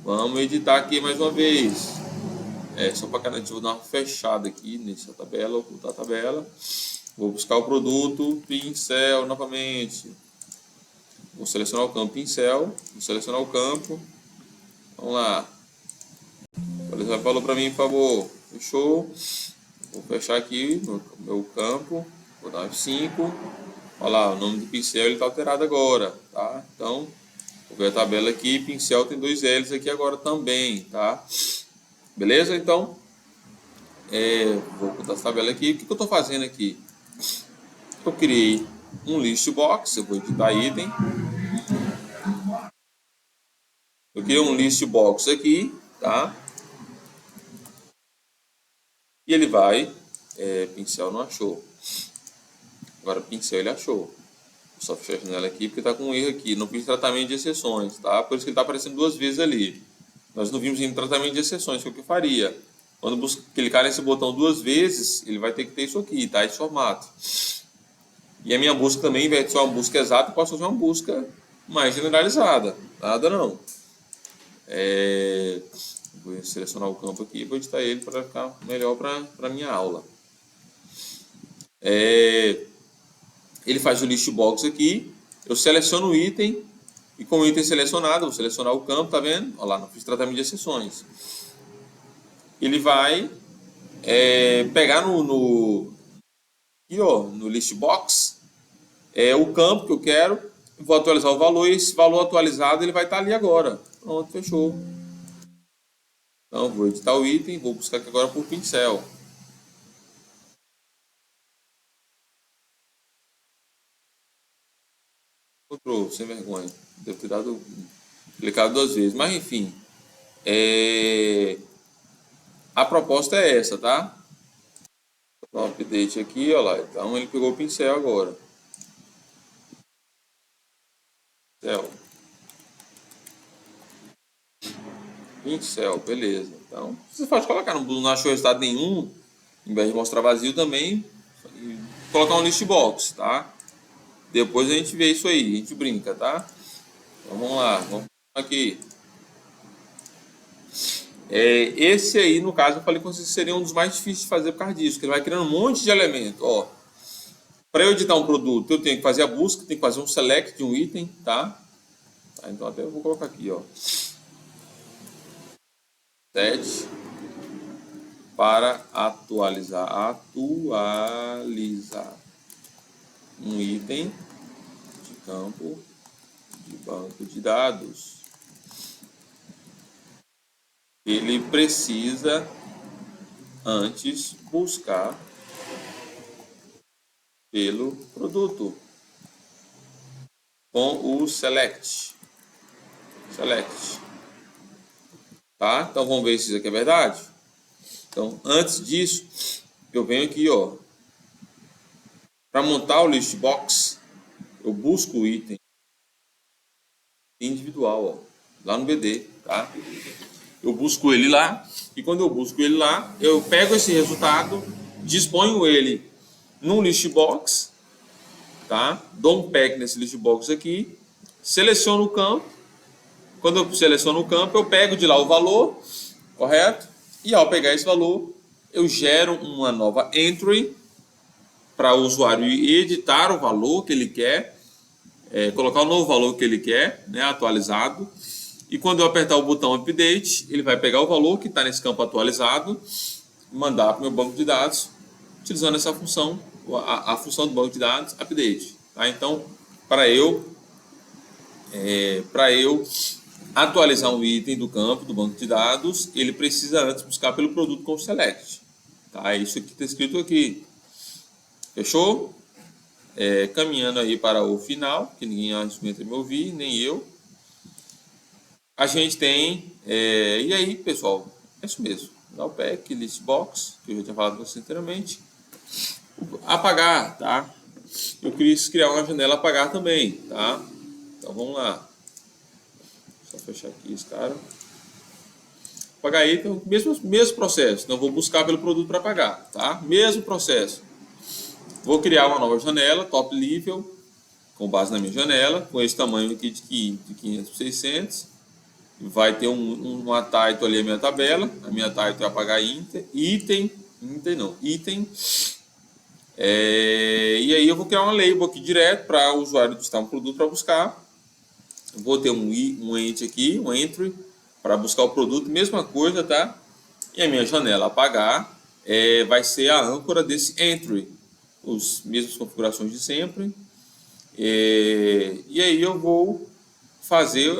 Vamos editar aqui mais uma vez. Só para cada dia eu vou dar uma fechada aqui nessa tabela, ocultar a tabela. Vou buscar o produto, pincel novamente. Vou selecionar o campo pincel, vou selecionar o campo. Vamos lá. Atualizar valor para mim, por favor. Fechou. Vou fechar aqui meu campo. Vou dar F5. Olha lá, o nome do pincel está alterado agora, tá? Então, vou ver a tabela aqui. Pincel tem 2 L's aqui agora também, tá? Beleza? Então, vou botar essa tabela aqui. O que eu estou fazendo aqui? Eu criei um list box. Eu vou editar item. Eu criei um list box aqui, tá? E ele vai, pincel não achou. Agora pincel ele achou. Vou só fechar a janela aqui porque está com um erro aqui. Não fiz tratamento de exceções, tá? Por isso que ele está aparecendo 2 vezes ali. Nós não vimos em tratamento de exceções, que é o que eu faria. Quando clicar nesse botão 2 vezes, ele vai ter que ter isso aqui, tá? Esse formato. E a minha busca também, ao invés de ser uma busca exata, eu posso fazer uma busca mais generalizada. Nada não. Vou selecionar o campo aqui e vou editar ele para ficar melhor para a minha aula. Ele faz o list box aqui. Eu seleciono o item. E com o item selecionado, vou selecionar o campo, tá vendo? Olha lá, não fiz tratamento de exceções. Ele vai pegar aqui, ó, no list box o campo que eu quero, vou atualizar o valor e esse valor atualizado ele vai estar ali agora. Pronto, fechou. Então vou editar o item, vou buscar aqui agora por pincel. Outro sem vergonha, devo ter clicado 2 vezes, mas enfim, a proposta é essa, tá? Vou dar um update aqui, ó lá. Então ele pegou o pincel agora. Pincel, beleza. Então você pode colocar, não achou resultado nenhum, em vez de mostrar vazio também, colocar um list box, tá? Depois a gente vê isso aí, a gente brinca, tá? Então vamos lá, vamos aqui. Esse aí, no caso, eu falei que seria um dos mais difíceis de fazer por causa disso, porque ele vai criando um monte de elementos, ó. Para eu editar um produto, eu tenho que fazer a busca, tenho que fazer um select de um item, tá? Então até eu vou colocar aqui, ó. Set para atualizar um item de campo de banco de dados. Ele precisa antes buscar pelo produto com o select. Tá? Então vamos ver se isso aqui é verdade. Então antes disso eu venho aqui, ó, para montar o list box, eu busco o item individual, ó, lá no BD, tá? Eu busco ele lá e quando eu busco ele lá, eu pego esse resultado, disponho ele num list box, tá? Dou um pack nesse list box aqui, seleciono o campo. Quando eu seleciono o campo, eu pego de lá o valor, correto? E ao pegar esse valor, eu gero uma nova entry para o usuário editar o valor que ele quer, colocar o novo valor que ele quer, né, atualizado. E quando eu apertar o botão update, ele vai pegar o valor que está nesse campo atualizado, mandar para o meu banco de dados, utilizando essa função, a função do banco de dados update. Tá? Então, para eu atualizar um item do campo do banco de dados, ele precisa antes buscar pelo produto com select. Tá? Isso aqui está escrito aqui. Fechou? Caminhando aí para o final, que ninguém aguenta me ouvir, nem eu. A gente tem, e aí pessoal, é isso mesmo, dá o pack, list box, que eu já tinha falado com você anteriormente, apagar, tá? Eu quis criar uma janela apagar também, tá? Então vamos lá, só fechar aqui esse cara, apagar aí, então mesmo processo, então vou buscar pelo produto para apagar, tá? Mesmo processo, vou criar uma nova janela, top level, com base na minha janela, com esse tamanho aqui de 500 por 600, vai ter uma title ali, a minha tabela. A minha title é apagar item. E aí eu vou criar uma label aqui direto para o usuário digitar um produto para buscar. Eu vou ter um ent aqui, um entry, para buscar o produto, mesma coisa, tá? E a minha janela apagar vai ser a âncora desse entry. As mesmas configurações de sempre. E aí eu vou fazer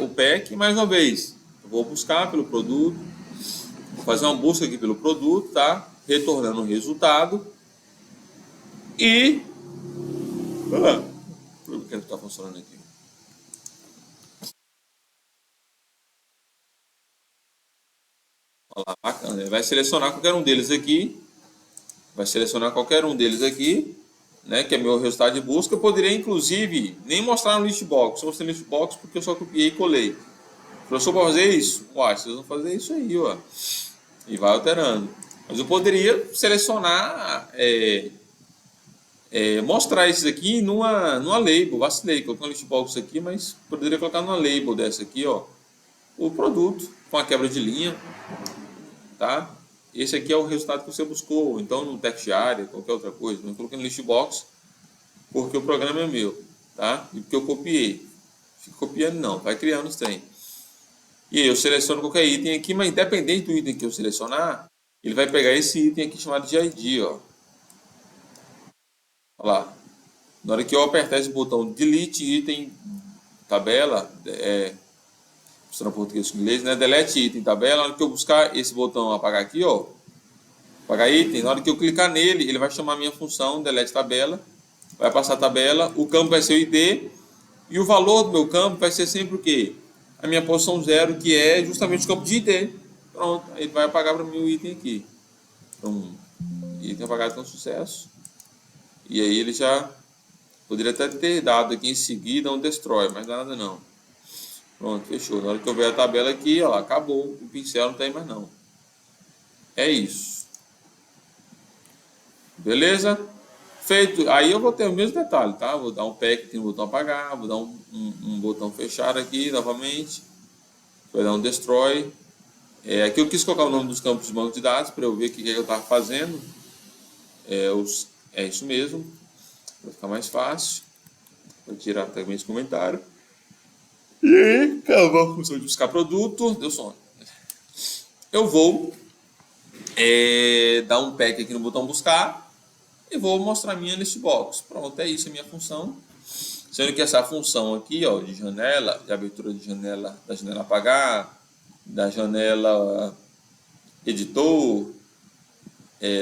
o pack mais uma vez. Eu vou buscar pelo produto, vou fazer uma busca aqui pelo produto, tá? Retornando o resultado e o que está funcionando aqui? Olha lá, bacana. Ele vai selecionar qualquer um deles aqui. Né, que é meu resultado de busca. Eu poderia, inclusive, nem mostrar no list box. Eu mostrei no list box porque eu só copiei e colei. Professor, para fazer isso? Uai, vocês vão fazer isso aí, ó. e vai alterando. Mas eu poderia selecionar, mostrar esses aqui numa label. Vacilei, coloquei uma listbox aqui, mas poderia colocar numa label dessa aqui, ó, o produto com a quebra de linha, tá? Esse aqui é o resultado que você buscou, então no text area, qualquer outra coisa. Não coloquei no listbox porque o programa é meu, tá? E porque eu copiei. Fico copiando não, vai criando os trem. E aí eu seleciono qualquer item aqui, mas independente do item que eu selecionar, ele vai pegar esse item aqui chamado de ID, ó. Olha lá. Na hora que eu apertar esse botão delete item tabela, mostrando português e inglês, né? Delete item tabela, na hora que eu buscar esse botão apagar aqui, ó, apagar item, na hora que eu clicar nele, ele vai chamar a minha função delete tabela, vai passar a tabela, o campo vai ser o ID, e o valor do meu campo vai ser sempre o quê? A minha posição 0, que é justamente o campo de ID. Pronto, aí ele vai apagar para mim o item aqui. Então, item apagado com sucesso. E aí ele já poderia até ter dado aqui em seguida um destroy, mas nada não. Pronto, fechou. Na hora que eu ver a tabela aqui, ó, acabou. O pincel não tem mais não. É isso. Beleza? Feito. Aí eu vou ter o mesmo detalhe, tá? Vou dar um pack, tem um botão apagar, vou dar um botão fechar aqui novamente. Vai dar um destroy. Aqui eu quis colocar o nome dos campos de banco de dados para eu ver o que eu estava fazendo. É isso mesmo. Vai ficar mais fácil. Vou tirar também esse comentário. E aí, acabou a função de buscar produto. Deu sono. Eu vou dar um pack aqui no botão buscar e vou mostrar minha listbox. Pronto, é isso a minha função. Sendo que essa função aqui, ó, de janela, de abertura de janela, da janela apagar, da janela editor,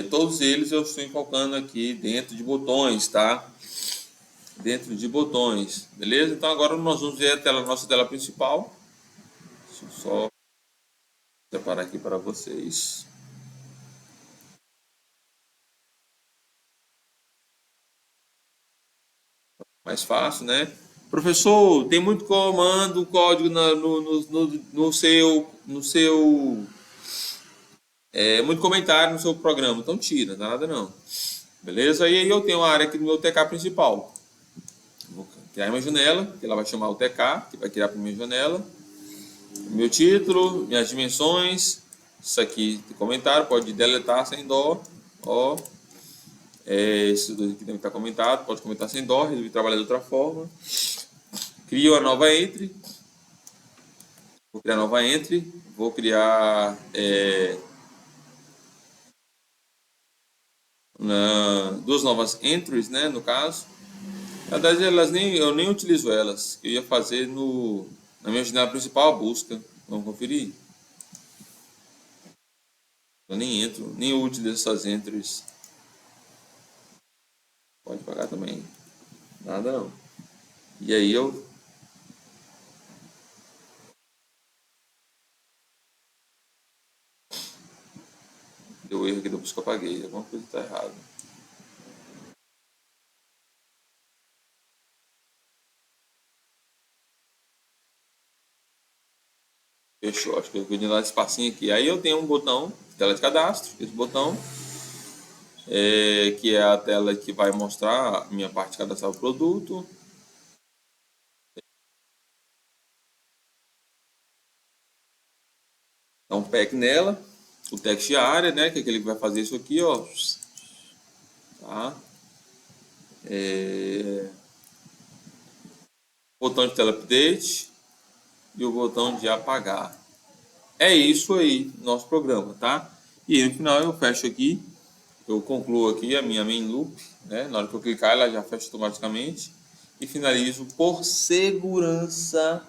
todos eles eu estou colocando aqui dentro de botões, tá? Dentro de botões, beleza? Então agora nós vamos ver a nossa tela principal. Deixa eu só separar aqui para vocês. Mais fácil, né? Professor, tem muito comando, código no seu muito comentário no seu programa, então tira, nada não. Beleza? E aí eu tenho uma área aqui no meu TK principal. Vou criar uma janela, que ela vai chamar o TK, que vai criar para minha janela. Meu título, minhas dimensões, isso aqui de comentário, pode deletar sem dó, ó. Esses dois aqui devem estar comentados, pode comentar sem dó, resolvi trabalhar de outra forma. Crio a nova entry. Vou criar nova entry, vou criar duas novas entries, né, no caso. Na verdade, eu nem utilizo elas. Eu ia fazer na minha janela principal a busca. Vamos conferir. Eu nem entro, nem utilizo essas entries. Pode pagar também. Nada não. E aí deu erro aqui da busca, eu apaguei. Alguma coisa está errada. Fechou, acho que eu vou lá esse espacinho aqui. Aí eu tenho um botão, tela de cadastro, esse botão, que é a tela que vai mostrar a minha parte de cadastrar o produto. Dá um pack nela, o text area, né, que é aquele que vai fazer isso aqui, ó. Tá? Botão de tela update e o botão de apagar. É isso aí, nosso programa, tá? E no final eu fecho aqui, eu concluo aqui a minha main loop, né? Na hora que eu clicar ela já fecha automaticamente e finalizo por segurança